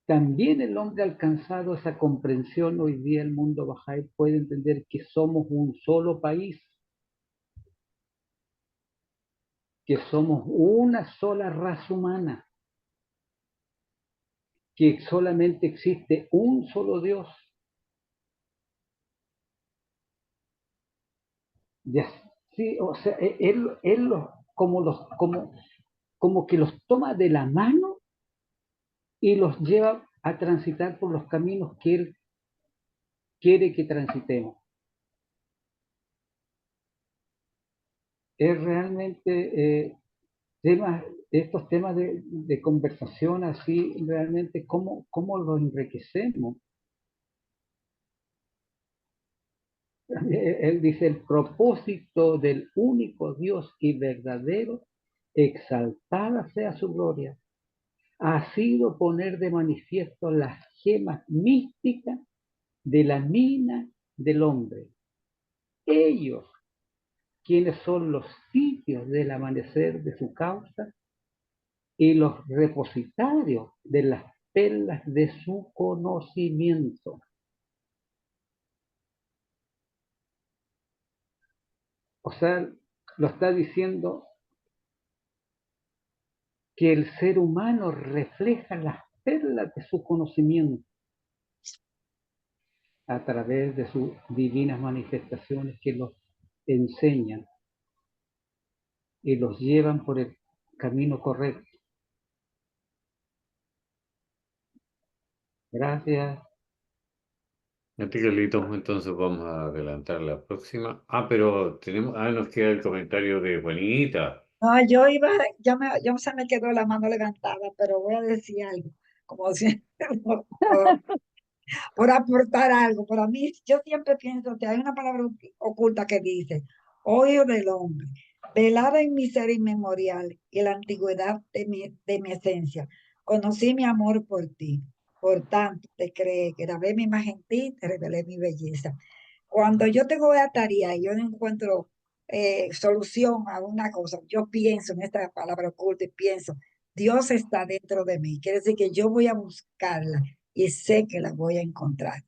También el hombre ha alcanzado esa comprensión. Hoy día el mundo Bahá'í puede entender que somos un solo país, que somos una sola raza humana, que solamente existe un solo Dios. Sí, o sea, él como que los toma de la mano y los lleva a transitar por los caminos que él quiere que transitemos. Es realmente estos temas de conversación así, realmente, ¿cómo los enriquecemos? Él dice, el propósito del único Dios y verdadero, exaltada sea su gloria, ha sido poner de manifiesto las gemas místicas de la mina del hombre. Ellos, quienes son los sitios del amanecer de su causa y los repositarios de las perlas de su conocimiento. O sea, lo está diciendo que el ser humano refleja las perlas de su conocimiento a través de sus divinas manifestaciones que los enseñan y los llevan por el camino correcto. Gracias. A ti, Carlitos, entonces vamos a adelantar la próxima. Pero nos queda el comentario de Juanita. No, ya se me quedó la mano levantada, pero voy a decir algo, como siempre, por aportar algo. Para mí, yo siempre pienso que hay una palabra oculta que dice, odio del hombre, velada en mi ser inmemorial y la antigüedad de mi esencia. Conocí mi amor por ti, por tanto te creé, grabé mi imagen en ti, te revelé mi belleza. Cuando yo tengo esta tarea y yo no encuentro solución a una cosa, yo pienso en esta palabra oculta y pienso, Dios está dentro de mí. Quiere decir que yo voy a buscarla y sé que la voy a encontrar.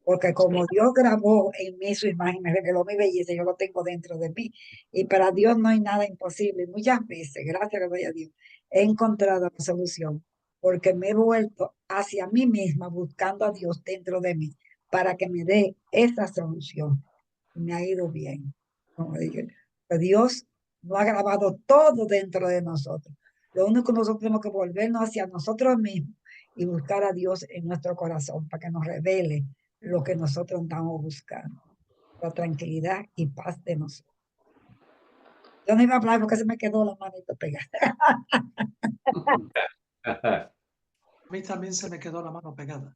Porque como Dios grabó en mí su imagen, me reveló mi belleza, yo lo tengo dentro de mí. Y para Dios no hay nada imposible. Muchas veces, gracias a Dios, he encontrado la solución porque me he vuelto hacia mí misma buscando a Dios dentro de mí para que me dé esa solución. Me ha ido bien. Como dije, Dios no ha grabado todo dentro de nosotros. Lo único que nosotros tenemos que volvernos hacia nosotros mismos y buscar a Dios en nuestro corazón para que nos revele lo que nosotros estamos buscando, la tranquilidad y paz de nosotros. Yo no iba a hablar porque se me quedó la manito pegada. A mí también se me quedó la mano pegada.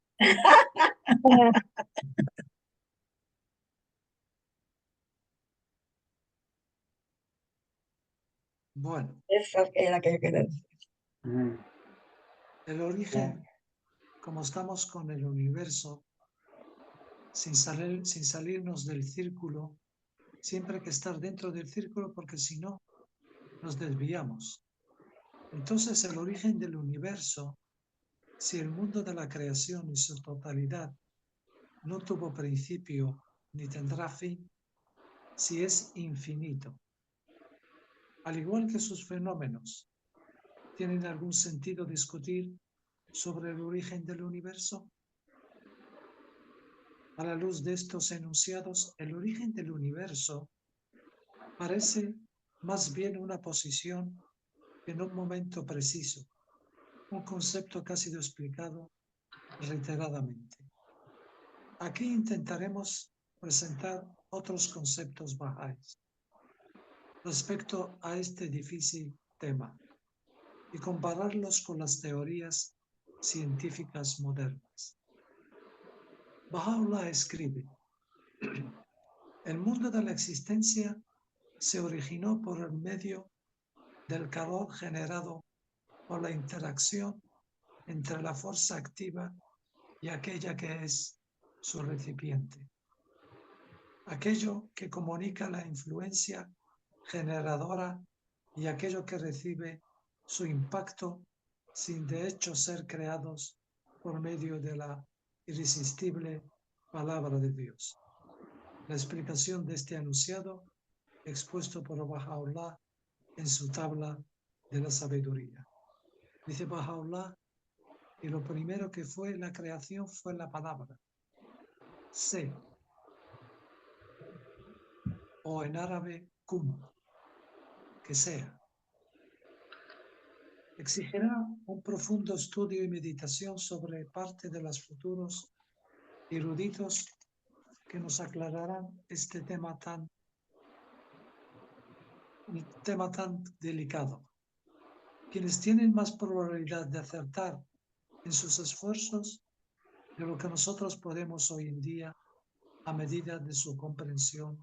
Bueno, Eso era que yo quería decir. el origen, como estamos con el universo, sin salirnos del círculo, siempre hay que estar dentro del círculo porque si no, nos desviamos. Entonces el origen del universo, si el mundo de la creación y su totalidad no tuvo principio ni tendrá fin, si es infinito, al igual que sus fenómenos, ¿tienen algún sentido discutir sobre el origen del universo? A la luz de estos enunciados, el origen del universo parece más bien una posición que en un momento preciso, un concepto que ha sido explicado reiteradamente. Aquí intentaremos presentar otros conceptos bahá'ís respecto a este difícil tema y compararlos con las teorías científicas modernas. Baha'u'lláh escribe: el mundo de la existencia se originó por el medio del calor generado por la interacción entre la fuerza activa y aquella que es su recipiente. Aquello que comunica la influencia generadora y aquello que recibe su impacto sin de hecho ser creados por medio de la irresistible palabra de Dios. La explicación de este enunciado expuesto por Baha'u'lláh en su tabla de la sabiduría. Dice Baha'u'lláh que lo primero que fue la creación fue la palabra. Sé, o en árabe, kun, que sea. Exigirá un profundo estudio y meditación sobre parte de los futuros eruditos que nos aclararán un tema tan delicado. Quienes tienen más probabilidad de acertar en sus esfuerzos de lo que nosotros podemos hoy en día a medida de su comprensión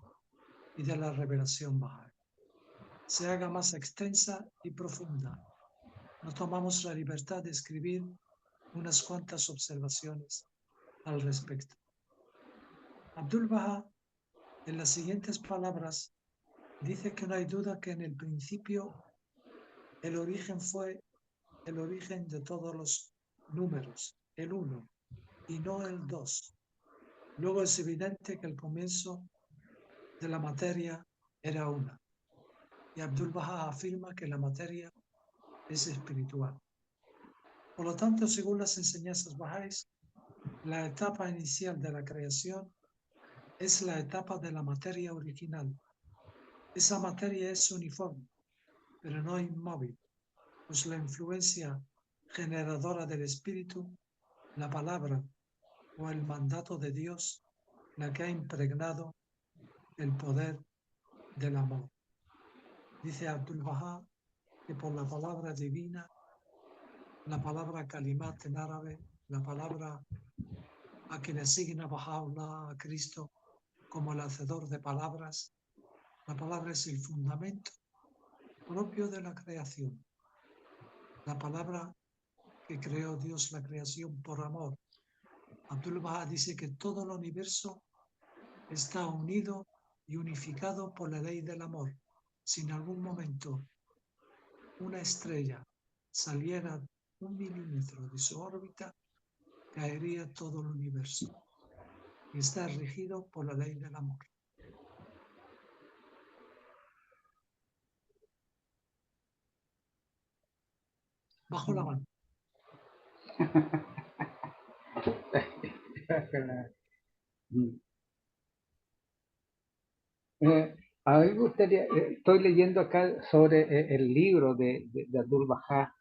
y de la revelación Bahá'í. Se haga más extensa y profunda. No tomamos la libertad de escribir unas cuantas observaciones al respecto. Abdul-Bahá, en las siguientes palabras, dice que no hay duda que en el principio el origen fue el origen de todos los números, el 1, y no el 2. Luego es evidente que el comienzo de la materia era una. Y Abdu'l-Bahá afirma que la materia es espiritual. Por lo tanto, según las enseñanzas bahá'ís, la etapa inicial de la creación es la etapa de la materia original. Esa materia es uniforme, pero no inmóvil, pues la influencia generadora del espíritu, la palabra o el mandato de Dios, la que ha impregnado el poder del amor. Dice Abdu'l-Bahá que por la palabra divina, la palabra kalimat en árabe, la palabra a quien asigna Baha'u'lláh a Cristo como el hacedor de palabras, la palabra es el fundamento propio de la creación. La palabra que creó Dios la creación por amor. Abdu'l-Bahá dice que todo el universo está unido y unificado por la ley del amor. Si en algún momento una estrella saliera 1 milímetro de su órbita, caería todo el universo. Y está regido por la ley del amor. Bajo la mano. A mí me gustaría, estoy leyendo acá sobre el libro de Abdu'l-Bahá,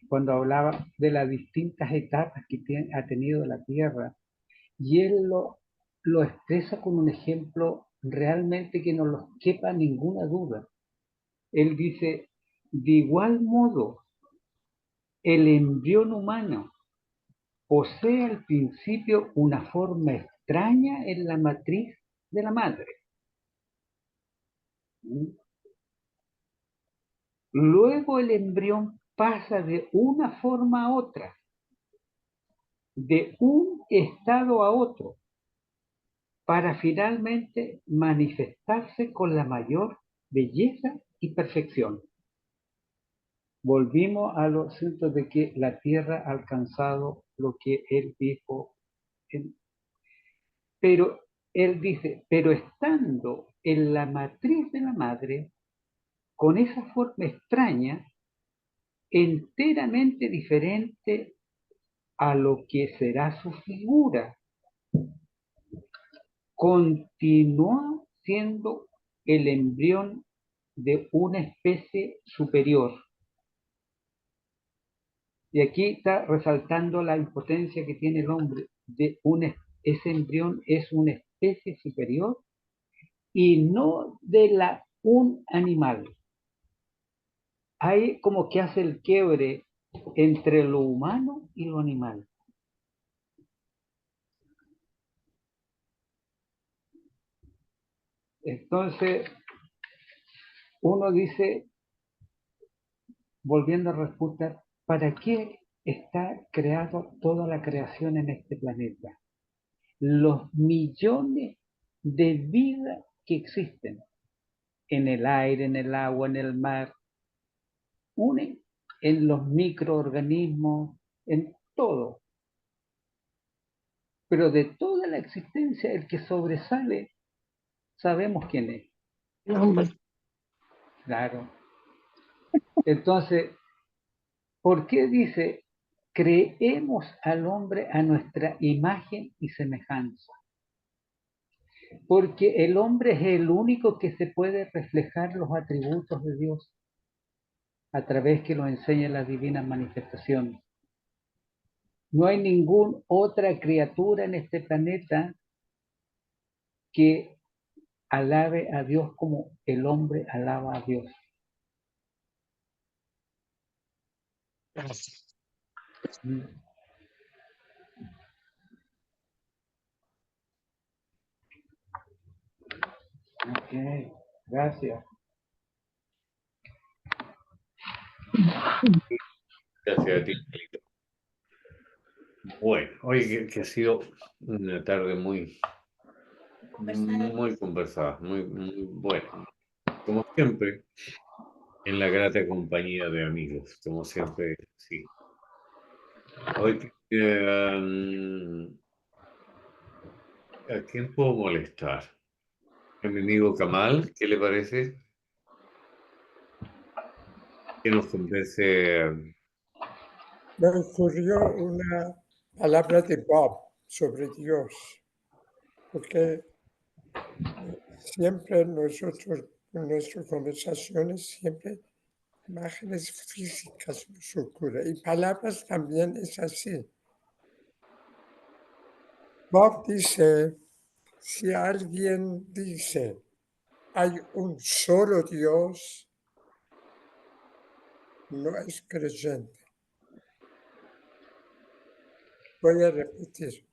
cuando hablaba de las distintas etapas que ha tenido la Tierra, y él lo expresa con un ejemplo realmente que no nos quepa ninguna duda. Él dice, de igual modo, el embrión humano posee al principio una forma extraña en la matriz de la madre. Luego el embrión pasa de una forma a otra, de un estado a otro, para finalmente manifestarse con la mayor belleza y perfección. Volvimos a los asuntos de que la Tierra ha alcanzado lo que él dijo, pero él dice, pero estando en la matriz de la madre, con esa forma extraña, enteramente diferente a lo que será su figura, continúa siendo el embrión de una especie superior. Y aquí está resaltando la impotencia que tiene el hombre. Ese embrión es una especie superior y no de un animal. Hay como que hace el quiebre entre lo humano y lo animal. Entonces, uno dice, volviendo a responder, ¿para qué está creado toda la creación en este planeta? Los millones de vida que existen en el aire, en el agua, en el mar, unen en los microorganismos, en todo. Pero de toda la existencia, el que sobresale, sabemos quién es. El hombre. Claro. Entonces, ¿por qué dice, creemos al hombre a nuestra imagen y semejanza? Porque el hombre es el único que se puede reflejar los atributos de Dios a través que lo enseña las divinas manifestaciones. No hay ninguna otra criatura en este planeta que alabe a Dios como el hombre alaba a Dios. Gracias. Ok, gracias. Gracias a ti, Angelito. Bueno, hoy que ha sido una tarde muy conversada, muy buena. Como siempre, en la grata compañía de amigos, como siempre, sí. Hoy, ¿a quién puedo molestar? mi amigo Kamal, ¿qué le parece? Que nos converse. Me ocurrió una palabra de Bob sobre Dios, porque siempre nosotros, en nuestras conversaciones, siempre imágenes físicas nos ocurren y palabras también es así. Bob dice, si alguien dice, hay un solo Dios, no es creyente. Voy a repetir.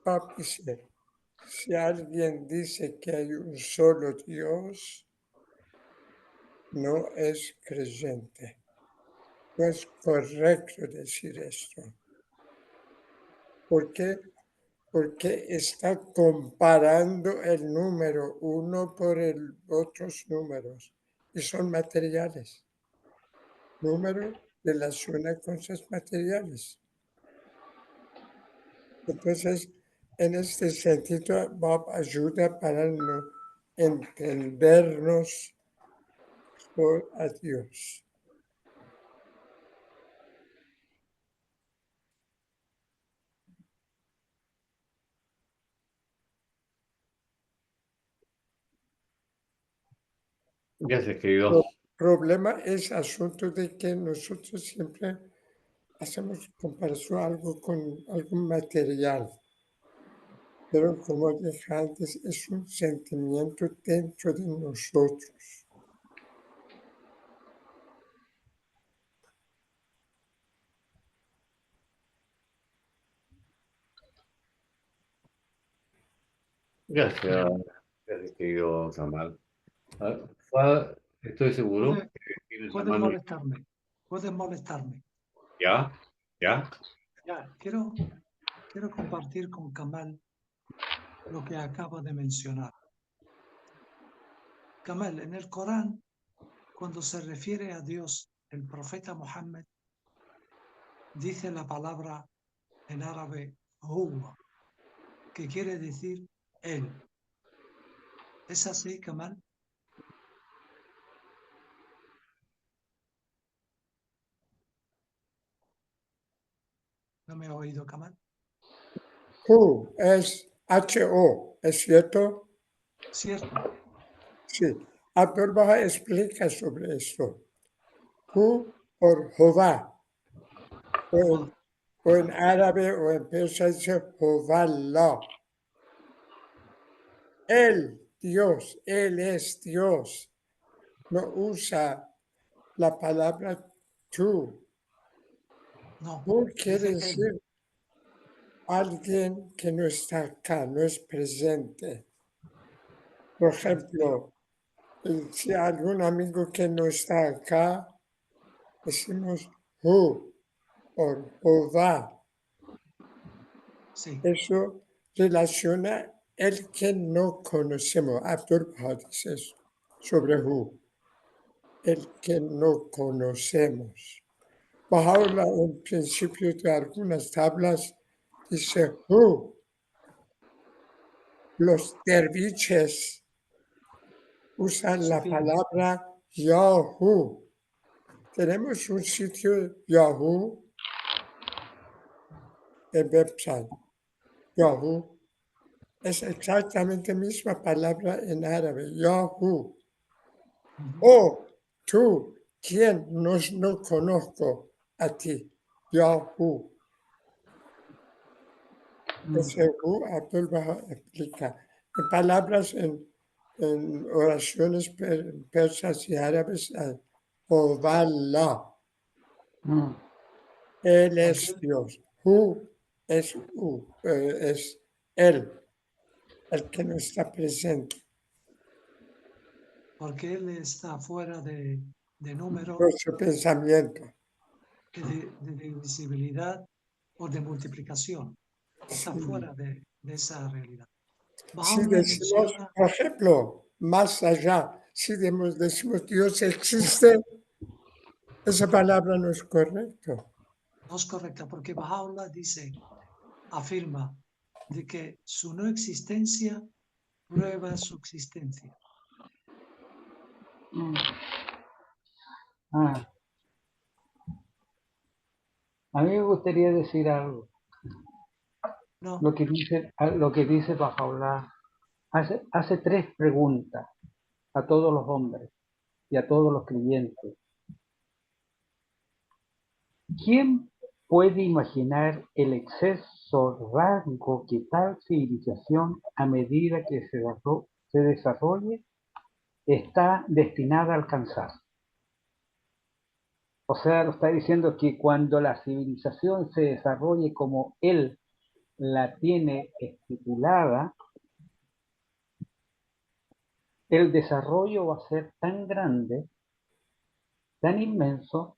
Bob dice, si alguien dice que hay un solo Dios, no es creyente. No es correcto decir esto. ¿Por qué? Porque está comparando el número uno por otros números y son materiales. Número relaciona cosas materiales. Entonces, en este sentido, Bob ayuda para no entendernos por a Dios. Gracias, querido. Problema es asunto de que nosotros siempre hacemos comparación algo con algún material, pero como dije antes, es un sentimiento dentro de nosotros. Gracias, gracias, querido Kamal. Estoy seguro Puede- que tienes la Puedes mano. molestarme, puedes molestarme. ¿Ya? ¿Ya? Ya, quiero compartir con Kamal lo que acaba de mencionar. Kamal, en el Corán, cuando se refiere a Dios, el profeta Muhammad dice la palabra en árabe huwa, que quiere decir él. ¿Es así, Kamal? ¿No me ha oído, Kamal? Hu es H-O, ¿es cierto? Cierto. Sí. Abdul Baha explica sobre esto. Hu por Jehová. O en árabe o en persa dice Jehová. Él, Dios, Él es Dios. No usa la palabra tú. No, Tú quiere dice él. decir alguien que no está acá, no es presente. Por ejemplo, si algún amigo que no está acá, decimos who o Jehová. Sí. Eso relaciona el que no conocemos. Abdul Baha dice eso sobre who. El que no conocemos. Bahá'u'lláh en principio de algunas tablas dice who. Los derviches usan la palabra Yahoo. Tenemos un sitio Yahoo en website. Yahoo es exactamente la misma palabra en árabe, Yahoo. O tú, ¿quién no conozco a ti? Yahoo. Ese Abdul Baha explica. En palabras, en oraciones persas y árabes, Ovallah. Él es Dios. Hu es es Él, el que no está presente. Porque él está fuera de número, Nuestro pensamiento. de divisibilidad o de multiplicación. Está Sí. fuera de esa realidad. Si Bahá'u'lláh decimos, menciona, por ejemplo, más allá, si decimos Dios existe, esa palabra no es correcta. no es correcta, porque Bahá'u'lláh afirma de que su no existencia prueba su existencia. Ah, a mí me gustaría decir algo. No, Lo que dice Bahá'u'lláh hace tres preguntas a todos los hombres y a todos los creyentes. ¿Quién puede imaginar el exceso rango que tal civilización, a medida que se desarrolle, está destinada a alcanzar? O sea, lo está diciendo que cuando la civilización se desarrolle como él la tiene estipulada, el desarrollo va a ser tan grande, tan inmenso,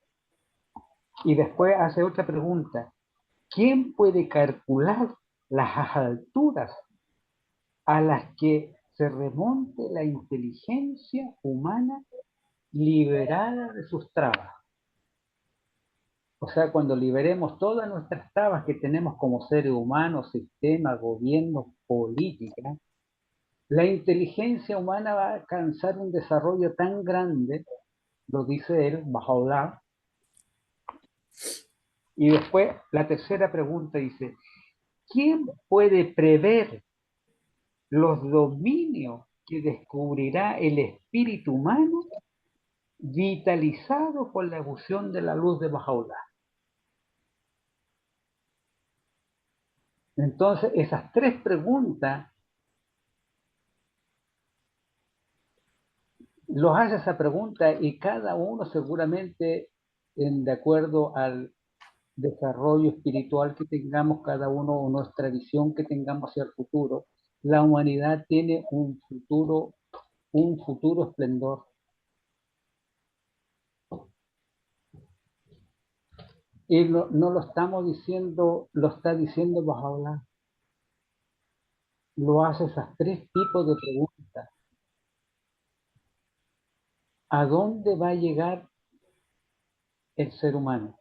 y después hace otra pregunta. ¿Quién puede calcular las alturas a las que se remonte la inteligencia humana liberada de sus trabas? O sea, cuando liberemos todas nuestras trabas que tenemos como seres humanos, sistema, gobierno, política, la inteligencia humana va a alcanzar un desarrollo tan grande, lo dice él, Bahá'u'lláh. Y después la tercera pregunta dice, ¿quién puede prever los dominios que descubrirá el espíritu humano vitalizado por la efusión de la luz de Bahá'u'lláh? Entonces, esas tres preguntas, los hace esa pregunta y cada uno seguramente, de acuerdo al desarrollo espiritual que tengamos cada uno o nuestra visión que tengamos hacia el futuro, la humanidad tiene un futuro esplendor. Y no lo estamos diciendo, lo está diciendo Bahá'u'lláh. Lo hace esas tres tipos de preguntas. ¿A dónde va a llegar el ser humano?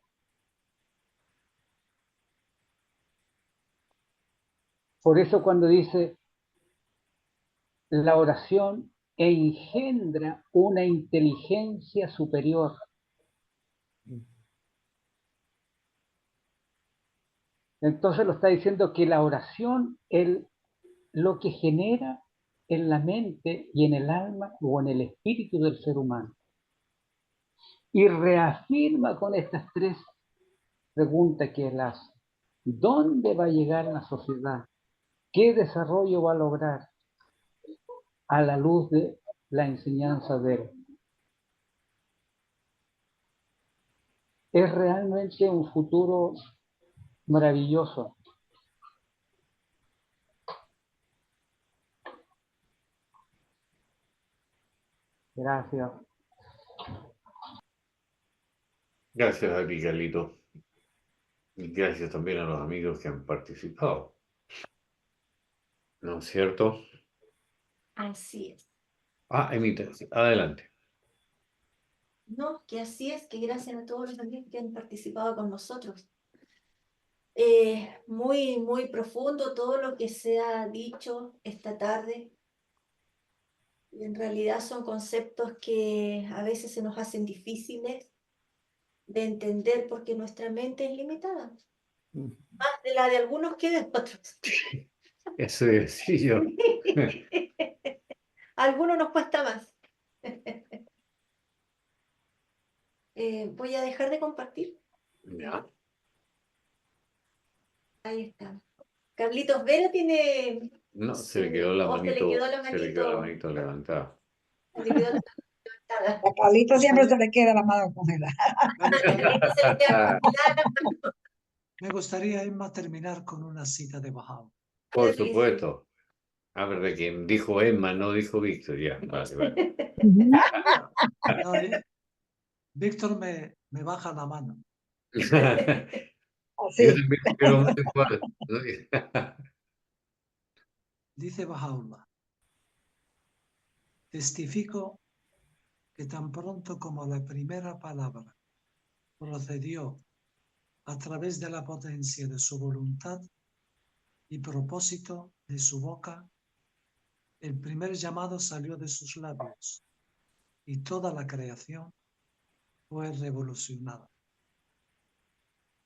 Por eso cuando dice la oración engendra una inteligencia superior. Entonces lo está diciendo que la oración es lo que genera en la mente y en el alma o en el espíritu del ser humano. Y reafirma con estas tres preguntas que él hace. ¿Dónde va a llegar la sociedad? ¿Qué desarrollo va a lograr a la luz de la enseñanza de él? Es realmente un futuro maravilloso. Gracias. Gracias a ti, Carlito. Y gracias también a los amigos que han participado. ¿No es cierto? Así es. Ah, Emita, adelante. No, que así es, que gracias a todos los amigos que han participado con nosotros. Muy, muy profundo todo lo que se ha dicho esta tarde. Y en realidad son conceptos que a veces se nos hacen difíciles de entender porque nuestra mente es limitada. Más de la de algunos que de otros. Eso decía yo. A algunos nos cuesta más. Voy a dejar de compartir. Ya. Ahí está. Carlitos Vera tiene No, se le quedó la o se le quedó manito, la se le quedó la manito, manito levantada. se le quedó la manito levantada. A Carlito siempre se le queda la mano congelada. A Carlitos se le queda congelada. me gustaría, Emma, terminar con una cita de Bahá'u'lláh. Por supuesto. A ver, de quien dijo Emma, no dijo Víctor, ya. Vale, vale. No, Víctor me baja la mano. Yo Así. también quiero más igual. Dice Bahá'u'lláh, testifico que tan pronto como la primera palabra procedió a través de la potencia de su voluntad y propósito de su boca, El primer llamado salió de sus labios y toda la creación fue revolucionada.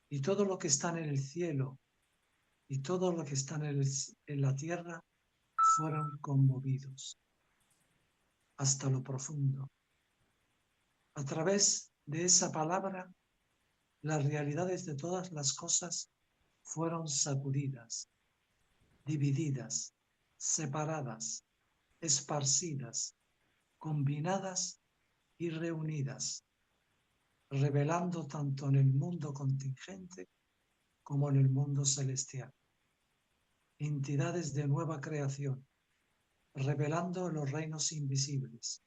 Y todo lo que está en el cielo y todo lo que está en la tierra fueron conmovidos hasta lo profundo. A través de esa palabra, las realidades de todas las cosas fueron sacudidas, divididas, separadas, esparcidas, combinadas y reunidas, revelando tanto en el mundo contingente como en el mundo celestial. Entidades de nueva creación, revelando los reinos invisibles,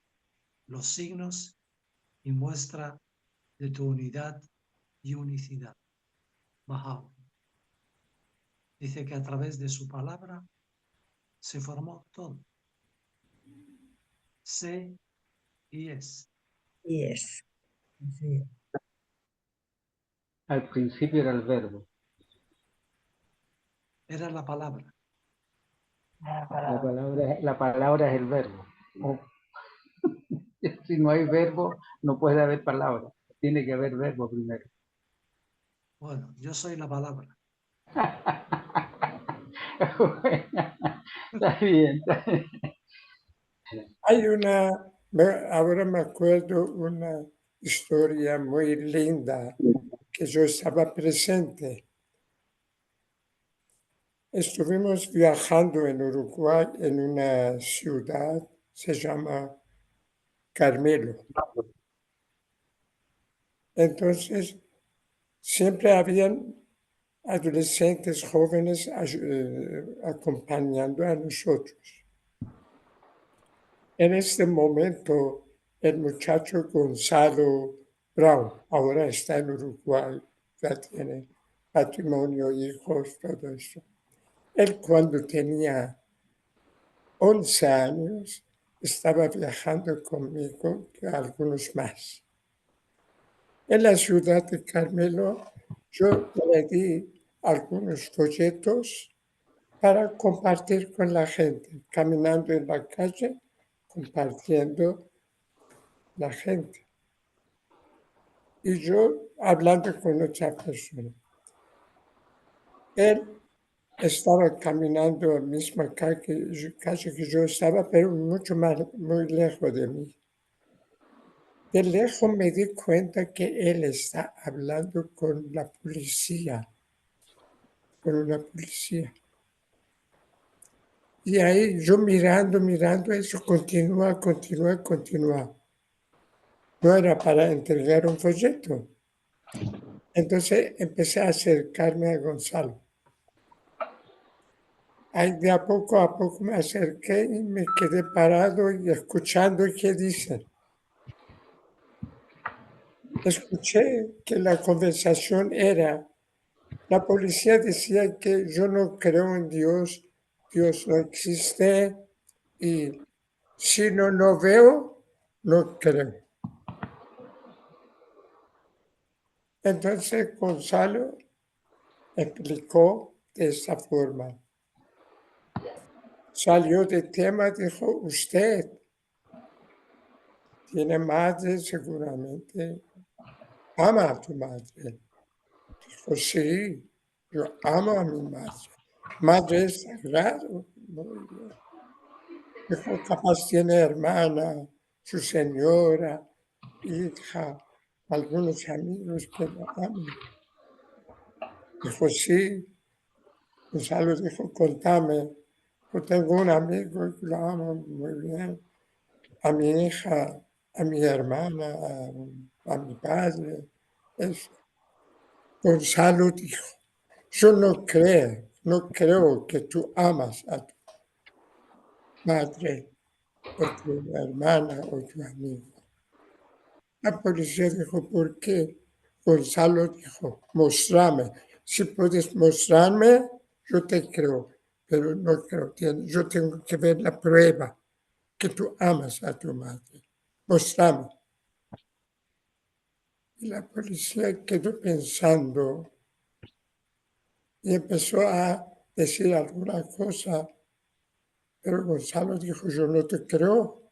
los signos y muestra de tu unidad y unicidad. Bahá'u'lláh dice que a través de su palabra se formó todo. Sé y es. Y es. Así es. Al principio era el verbo. Era la palabra. La palabra es el verbo. Oh. Si no hay verbo, no puede haber palabra. Tiene que haber verbo primero. Bueno, yo soy la palabra. Está bien, está bien. Hay ahora me acuerdo una historia muy linda que yo estaba presente. Estuvimos viajando en Uruguay en una ciudad, se llama Carmelo. Entonces, siempre habían adolescentes jóvenes acompañando a nosotros. En este momento, el muchacho Gonzalo Brown, ahora está en Uruguay, ya tiene patrimonio, hijos, todo eso. Él cuando tenía 11 años estaba viajando conmigo, y algunos más. En la ciudad de Carmelo, yo le di algunos folletos para compartir con la gente, caminando en la calle, compartiendo la gente. Y yo hablando con otra persona. Él estaba caminando la misma calle que yo estaba, pero muy lejos de mí. De lejos me di cuenta que él está hablando con la policía, con una policía. Y ahí yo mirando, eso continúa. No era para entregar un folleto. Entonces empecé a acercarme a Gonzalo. Ahí de a poco me acerqué y me quedé parado y escuchando qué dice. Escuché que la conversación era, la policía decía que yo no creo en Dios, Dios no existe y si no veo, no creo. Entonces Gonzalo explicó de esa forma. Salió de tema, dijo, usted tiene madre seguramente, ama a tu madre. Dijo, sí, yo amo a mi madre. Madre es sagrado. Muy bien. Dijo, capaz tiene hermana, su señora, hija, algunos amigos que la aman. Dijo, sí. Gonzalo dijo, contame. Yo tengo un amigo que lo amo muy bien. A mi hija, a mi hermana, a mi padre. Eso. Gonzalo dijo, yo no creo que tú amas a tu madre o tu hermana o tu amigo. La policía dijo, ¿por qué? Gonzalo dijo, mostrame. Si puedes mostrarme, yo te creo, pero no creo. Yo tengo que ver la prueba que tú amas a tu madre. Mostrame. Y la policía quedó pensando y empezó a decir alguna cosa, Pero Gonzalo dijo, yo no te creo,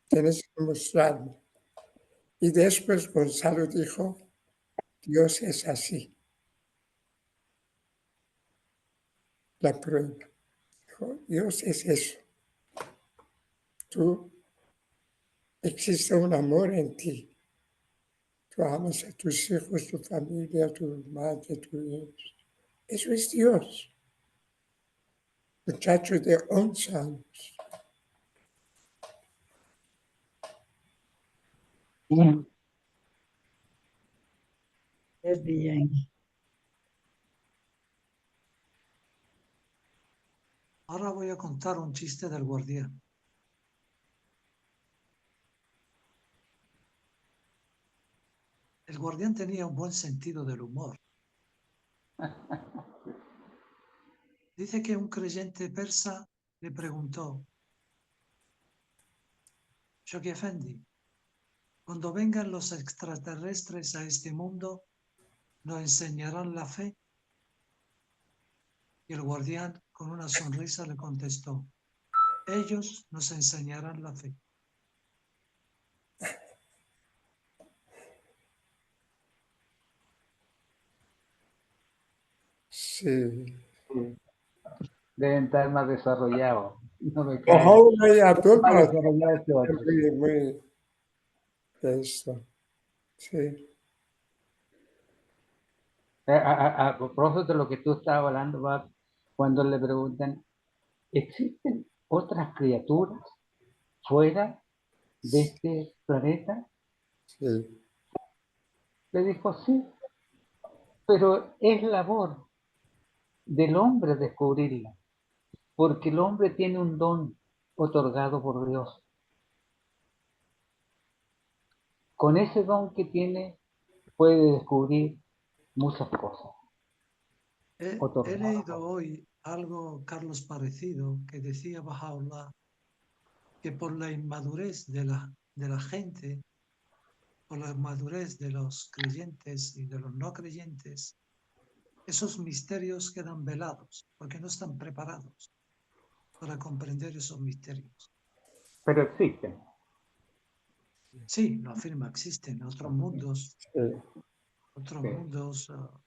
tienes que mostrarme. Y después Gonzalo dijo, Dios es así. La prueba. Dijo, Dios es eso. Tú, existe un amor en ti. Tú amas a tus hijos, tu familia, tu madre, tu hijo. Eso es Dios. Muchacho de 11 años. Bien. Es bien. Ahora voy a contar un chiste del guardián. El guardián tenía un buen sentido del humor. Dice que un creyente persa le preguntó, Shoki Effendi, cuando vengan los extraterrestres a este mundo, ¿nos enseñarán la fe? Y el guardián, con una sonrisa, le contestó, ellos nos enseñarán la fe. Sí. Deben estar más desarrollados. No me cae. Bahá'u'lláh y Abdul-Bahá Más desarrollados que otros. muy de esto. Sí. A propósito de lo que tú estabas hablando, Bob, cuando le preguntan, ¿existen otras criaturas fuera de este planeta? Sí. Le dijo, sí, pero es labor del hombre descubrirla, porque el hombre tiene un don otorgado por Dios. Con ese don que tiene, puede descubrir muchas cosas. He leído hoy algo, Carlos, parecido, que decía Bahá'u'lláh, que por la inmadurez de la gente, por la inmadurez de los creyentes y de los no creyentes, esos misterios quedan velados, porque no están preparados para comprender esos misterios. Pero existen. Sí, lo afirma, existen otros mundos,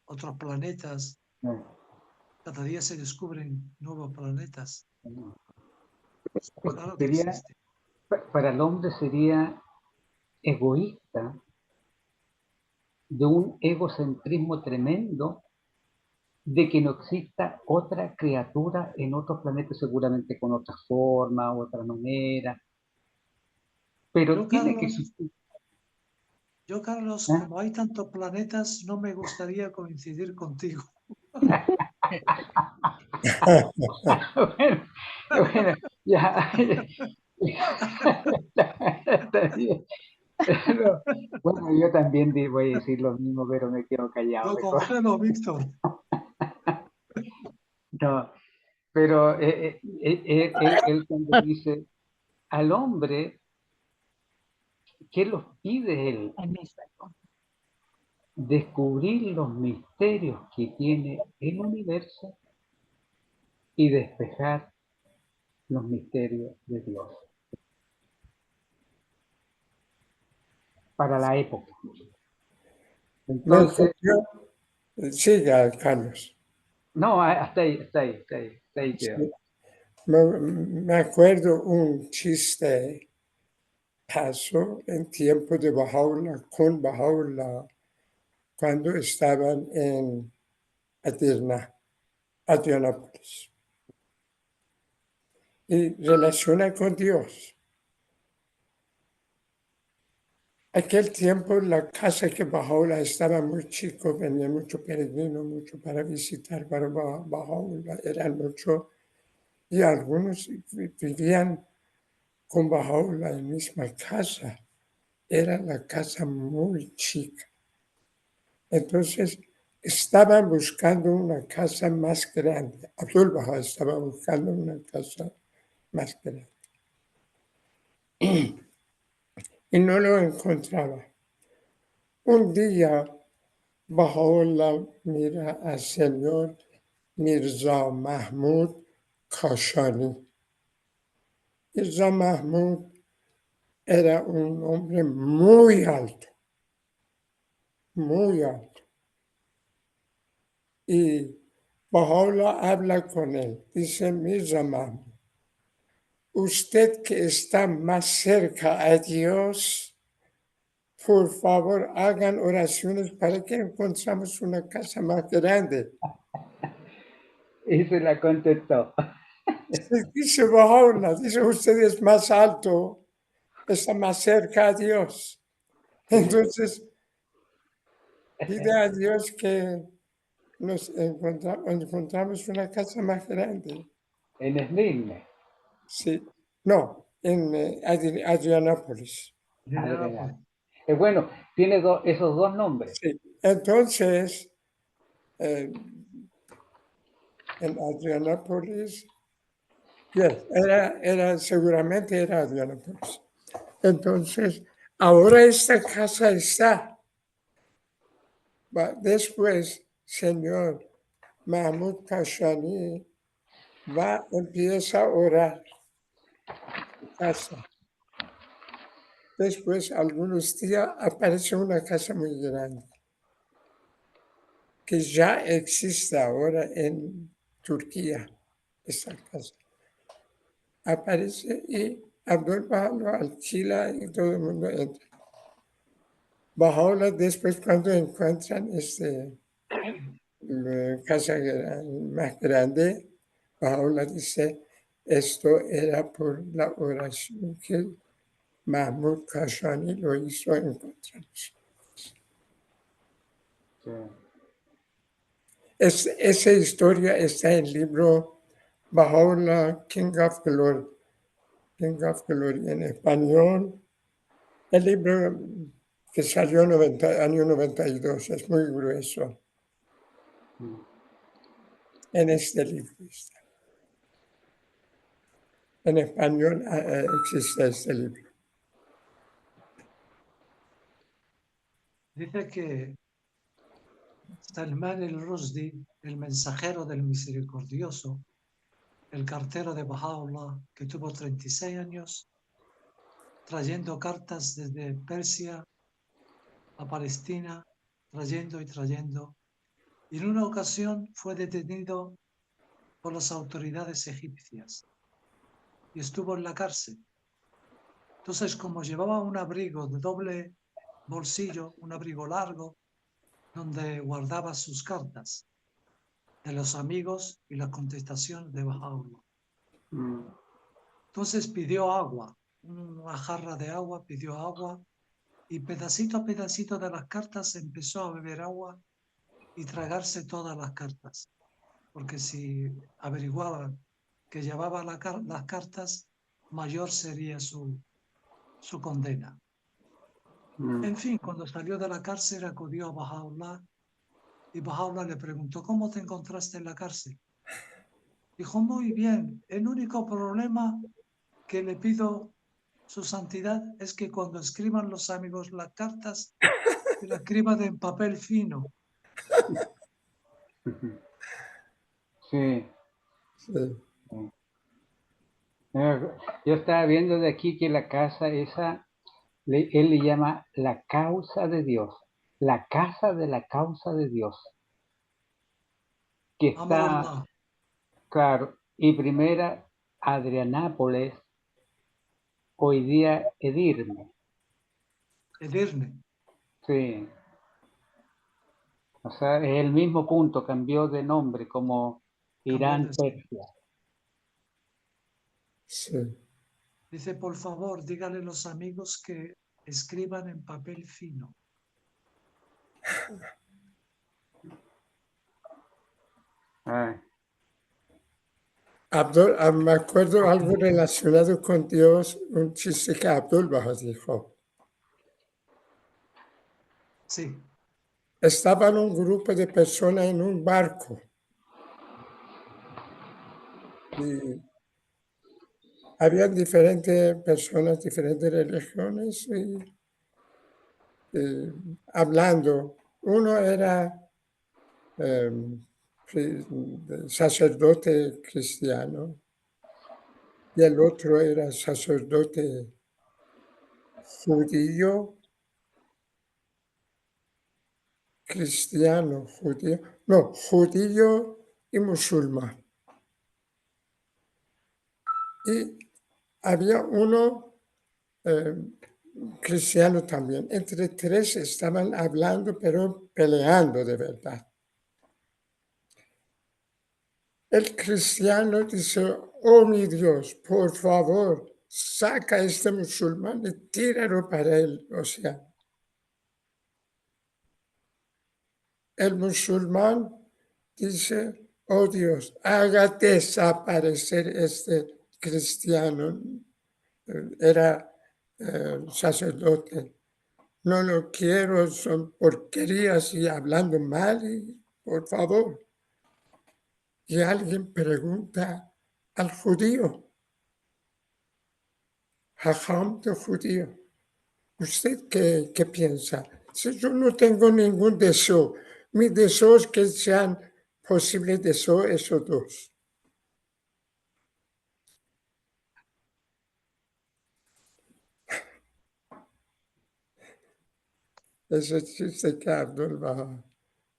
otros planetas. Cada día se descubren nuevos planetas. Claro que Sería, existe. para el hombre sería egoísta, de un egocentrismo tremendo, de que no exista otra criatura en otros planetas, seguramente con otra forma, otra manera, pero tiene que existir. Yo, Carlos, como hay tantos planetas, no me gustaría coincidir contigo. bueno, ya. Está bien. Pero, bueno, yo también voy a decir lo mismo, pero me quedo callado. Lo congelo, Víctor. No, pero él cuando dice al hombre, ¿qué los pide él? Descubrir los misterios que tiene el universo y despejar los misterios de Dios. Para la época. Entonces, siga, Carlos. No, hasta ahí quedó. Sí. Me acuerdo un chiste pasó en tiempo de Bahá'u'lláh, con Bahá'u'lláh, cuando estaban en Adrianápolis. Y relaciona con Dios. Aquel tiempo la casa que Bahá'u'lláh estaba muy chico, venía mucho peregrino, mucho para visitar para Bahá'u'lláh, eran mucho, y algunos vivían con Bahá'u'lláh en la misma casa. Era la casa muy chica. Entonces, estaban buscando una casa más grande. Abdul-Bahá estaba buscando una casa más grande. Y no lo encontraba. Un día, Bahá'u'lláh mira al señor Mirza Mahmud Kashani. Mirza Mahmud era un hombre muy alto, muy alto. Y Baha'u'llah habla con él. Dice, Mirza Mahmud, usted que está más cerca a Dios, por favor, hagan oraciones para que encontramos una casa más grande. Y se la contestó. Dice Baha'u'llah, dice, usted es más alto, está más cerca a Dios. Entonces, pide a Dios que nos encontramos una casa más grande. En Esmirne. Sí, no, en Adrianápolis. Bueno, tiene esos dos nombres. Sí, entonces, en Adrianápolis, seguramente era Adrianápolis. Entonces, ahora esta casa está. Después, señor Mahmud Kashani empieza a orar en casa. Después, algunos días, aparece una casa muy grande que ya existe ahora en Turquía, esa casa. Aparece y Abdul Baha lo alquila y todo el mundo entra. Baha'u'llah después cuando encuentran casa más grande, Baha'u'llah dice, esto era por la oración que Mahmud Kashani lo hizo en contra de nosotros. Esa historia está en el libro Baha'u'llah, King of Glory en español. El libro que salió año 92, es muy grueso. En este libro está. En español existe este libro. Dice que Salman el-Rushdie, el mensajero del misericordioso, el cartero de Baha'u'llah, que tuvo 36 años, trayendo cartas desde Persia a Palestina, trayendo y trayendo, y en una ocasión fue detenido por las autoridades egipcias y estuvo en la cárcel. Entonces, como llevaba un abrigo de doble bolsillo, un abrigo largo, donde guardaba sus cartas de los amigos y la contestación de Baha'u'llah. Entonces pidió agua, una jarra de agua, pidió agua, y pedacito a pedacito de las cartas empezó a beber agua y tragarse todas las cartas. Porque si averiguaban que llevaba las cartas, mayor sería su condena. En fin, cuando salió de la cárcel acudió a Baha'u'llah y Baha'u'llah le preguntó, ¿cómo te encontraste en la cárcel? Dijo, muy bien, el único problema que le pido su santidad es que cuando escriban los amigos las cartas, que la escriban en papel fino. Sí. Sí. Yo estaba viendo de aquí que la casa esa, él le llama la causa de Dios, la casa de la causa de Dios, que está, claro, y primera Adrianápolis, hoy día Edirne. Edirne. Sí. O sea, es el mismo punto, cambió de nombre como Irán, Persia. Sí. Dice, por favor, dígale a los amigos que escriban en papel fino. Me acuerdo algo relacionado con Dios, un chiste que Abdul Baha dijo. Sí. Estaban un grupo de personas en un barco y habían diferentes personas, diferentes religiones hablando. Uno era sacerdote cristiano y el otro era sacerdote judío, cristiano, judío, no, judío y musulmán. Y había uno cristiano también. Entre tres estaban hablando, pero peleando de verdad. El cristiano dice, oh mi Dios, por favor, saca a este musulmán y tíralo para el océano. El musulmán dice, oh Dios, haga desaparecer este cristiano. Era sacerdote. No lo quiero, son porquerías y hablando mal, y, por favor. Y alguien pregunta al judío, Jajam de judío, ¿usted qué piensa? Si yo no tengo ningún deseo, mi deseo es que sean posibles deseos esos dos. Ese chiste que Abdul Baha.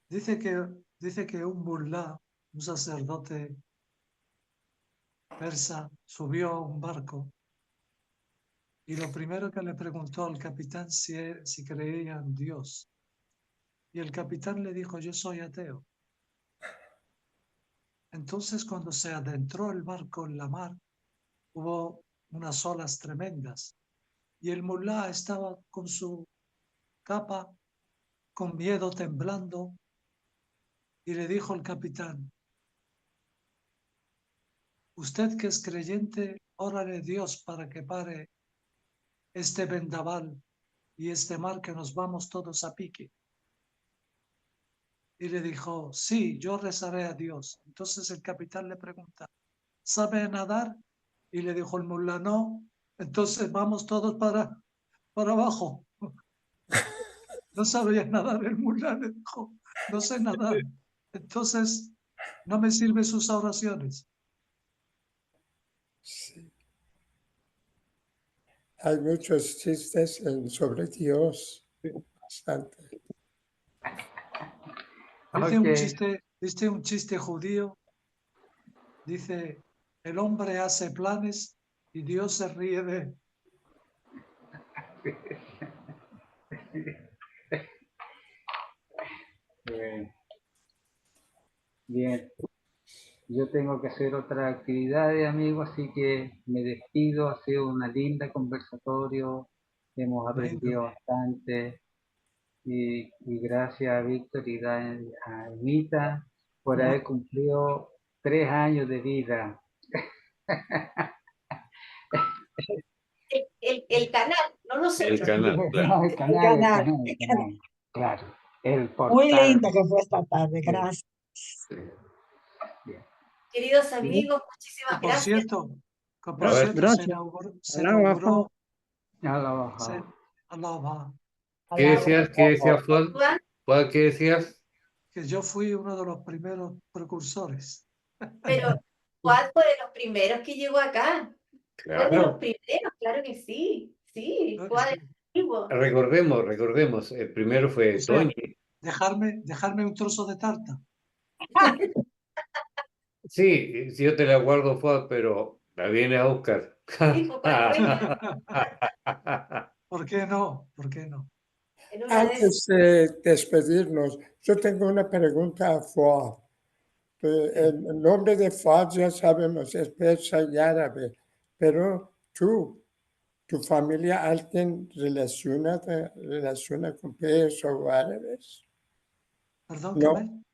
Dice que un mulá, un sacerdote persa, subió a un barco y lo primero que le preguntó al capitán si creía en Dios. Y el capitán le dijo, yo soy ateo. Entonces cuando se adentró el barco en la mar, hubo unas olas tremendas y el mulá estaba con su capa, con miedo, temblando, y le dijo al capitán, usted que es creyente, órale a Dios para que pare este vendaval y este mar que nos vamos todos a pique. Y le dijo, sí, yo rezaré a Dios. Entonces el capitán le pregunta, ¿sabe nadar? Y le dijo el mulá, no. Entonces vamos todos para abajo. No sabía nadar el mulá, le dijo, no sé nadar. Entonces no me sirven sus oraciones. Sí. Hay muchos chistes sobre Dios, bastante. ¿Viste un chiste judío? Dice, el hombre hace planes y Dios se ríe de él. Bien, yo tengo que hacer otra actividad, amigo, así que me despido. Ha sido una linda conversatorio, hemos aprendido bastante. Y gracias a Víctor y a Anita por haber cumplido 3 años de vida. El canal, no nosotros. El canal, claro. No, el canal, claro. El portal. Muy linda que fue esta tarde, gracias. Bien. Queridos amigos, muchísimas Por gracias. cierto, Gracias. se inauguró Aloha. ¿Qué decías, Juan? ¿Qué decías? que yo fui uno de los primeros precursores. Pero Juan fue de los primeros que llegó acá. Fue de los primeros, claro que sí. Sí, Juan es antiguo. Recordemos, el primero fue O sea, Toñi. dejarme un trozo de tarta. Sí, yo te la guardo, Juan, pero la vienes a buscar. ¿Por qué no? ¿Por qué no? Antes de despedirnos, yo tengo una pregunta a Fuad. El nombre de Fuad ya sabemos, es persa y árabe, pero tu familia, ¿alguien relaciona con persas o árabes? Perdón, No.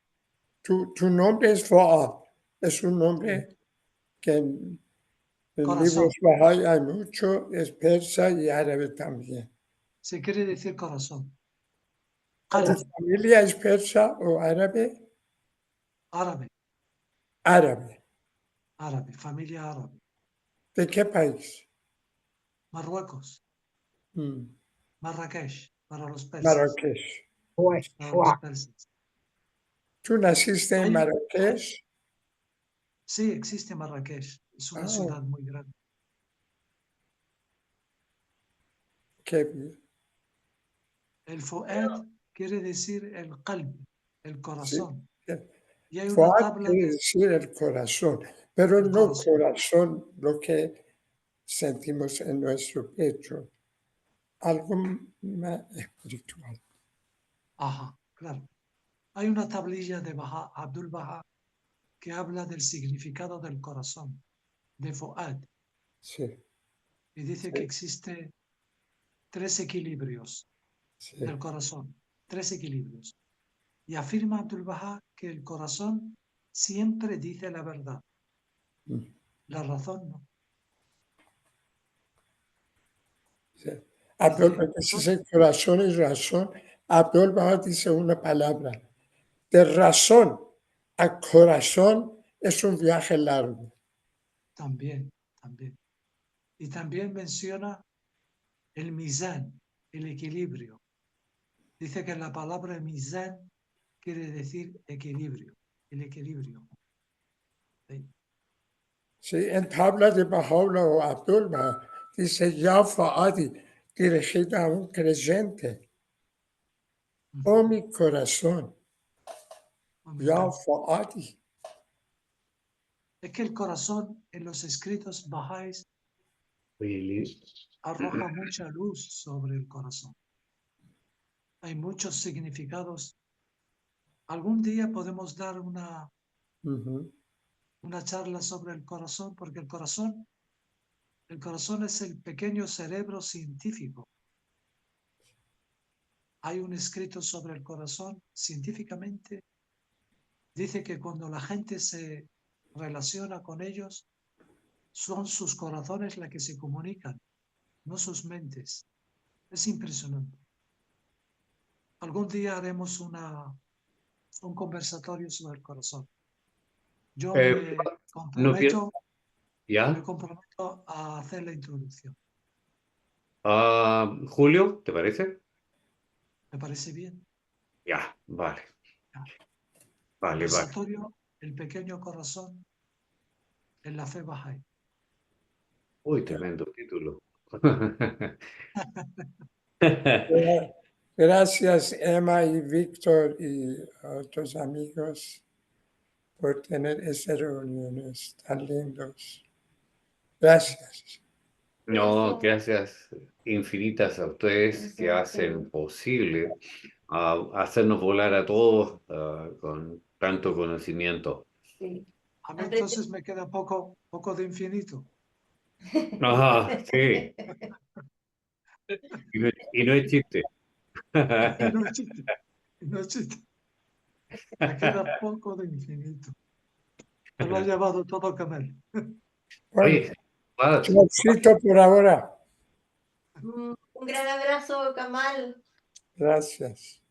Tu nombre es Fuad, es un nombre que en libros Bahá'í hay mucho, es persa y árabe también. Se quiere decir corazón. ¿Tu familia es persa o árabe? Árabe. Árabe. Árabe, familia árabe. ¿De qué país? Marruecos. Marrakech, para los persas. Marrakech. Para los persas. ¿Tú naciste en Marrakech? Sí, existe Marrakech. Es una ciudad muy grande. qué bien. El fu'ad quiere decir el qalb, el Sí, corazón. bien. Y hay una Fuad tabla quiere de decir el corazón, pero el no corazón. corazón lo que sentimos en nuestro pecho, algo más espiritual. Ajá, claro. Hay una tablilla de Abdul Baha que habla del significado del corazón, de fu'ad, Sí, y dice que existe 3 equilibrios sí. del corazón, 3 equilibrios. Y afirma Abdul Baha que el corazón siempre dice la verdad, Mm, la razón no. sí. Dice, Si dice corazón y razón, Abdul Baha dice una palabra. De razón a corazón es un viaje largo. también. Y también menciona el mizán, el equilibrio. Dice que la palabra mizán quiere decir equilibrio, el equilibrio. ¿Sí? Sí, en tabla de Bahá'u'lláh o Abdul Baha dice ya Fuadi, dirigida a un creyente. Oh mi corazón, ya Fuadi. Es que el corazón en los escritos bahá'ís Oye, Liz, arroja mucha luz sobre el corazón. Hay muchos significados. Algún día podemos dar una charla sobre el corazón, porque el corazón es el pequeño cerebro científico. Hay un escrito sobre el corazón científicamente. Dice que cuando la gente se relaciona con ellos, son sus corazones las que se comunican, no sus mentes. Es impresionante. Algún día haremos un conversatorio sobre el corazón. Yo me no quiero, comprometo ¿ya? a hacer la introducción. Julio, ¿te parece? ¿Me parece bien? Ya, vale, Ya. vale. Conversatorio, el pequeño corazón en la fe Bahá'í. Uy, tremendo título. Gracias Emma y Víctor y otros amigos por tener esas reuniones tan lindos. Gracias. No, gracias infinitas a ustedes que hacen posible hacernos volar a todos con tanto conocimiento. Sí. A mí entonces me queda poco de infinito. Sí. Y no es chiste. Y no es chiste. No es chiste. Me queda poco de infinito. Me lo ha llevado todo Camel. Bueno, Oye, Paz, chaucito por ahora. Un gran abrazo, Kamal. Gracias.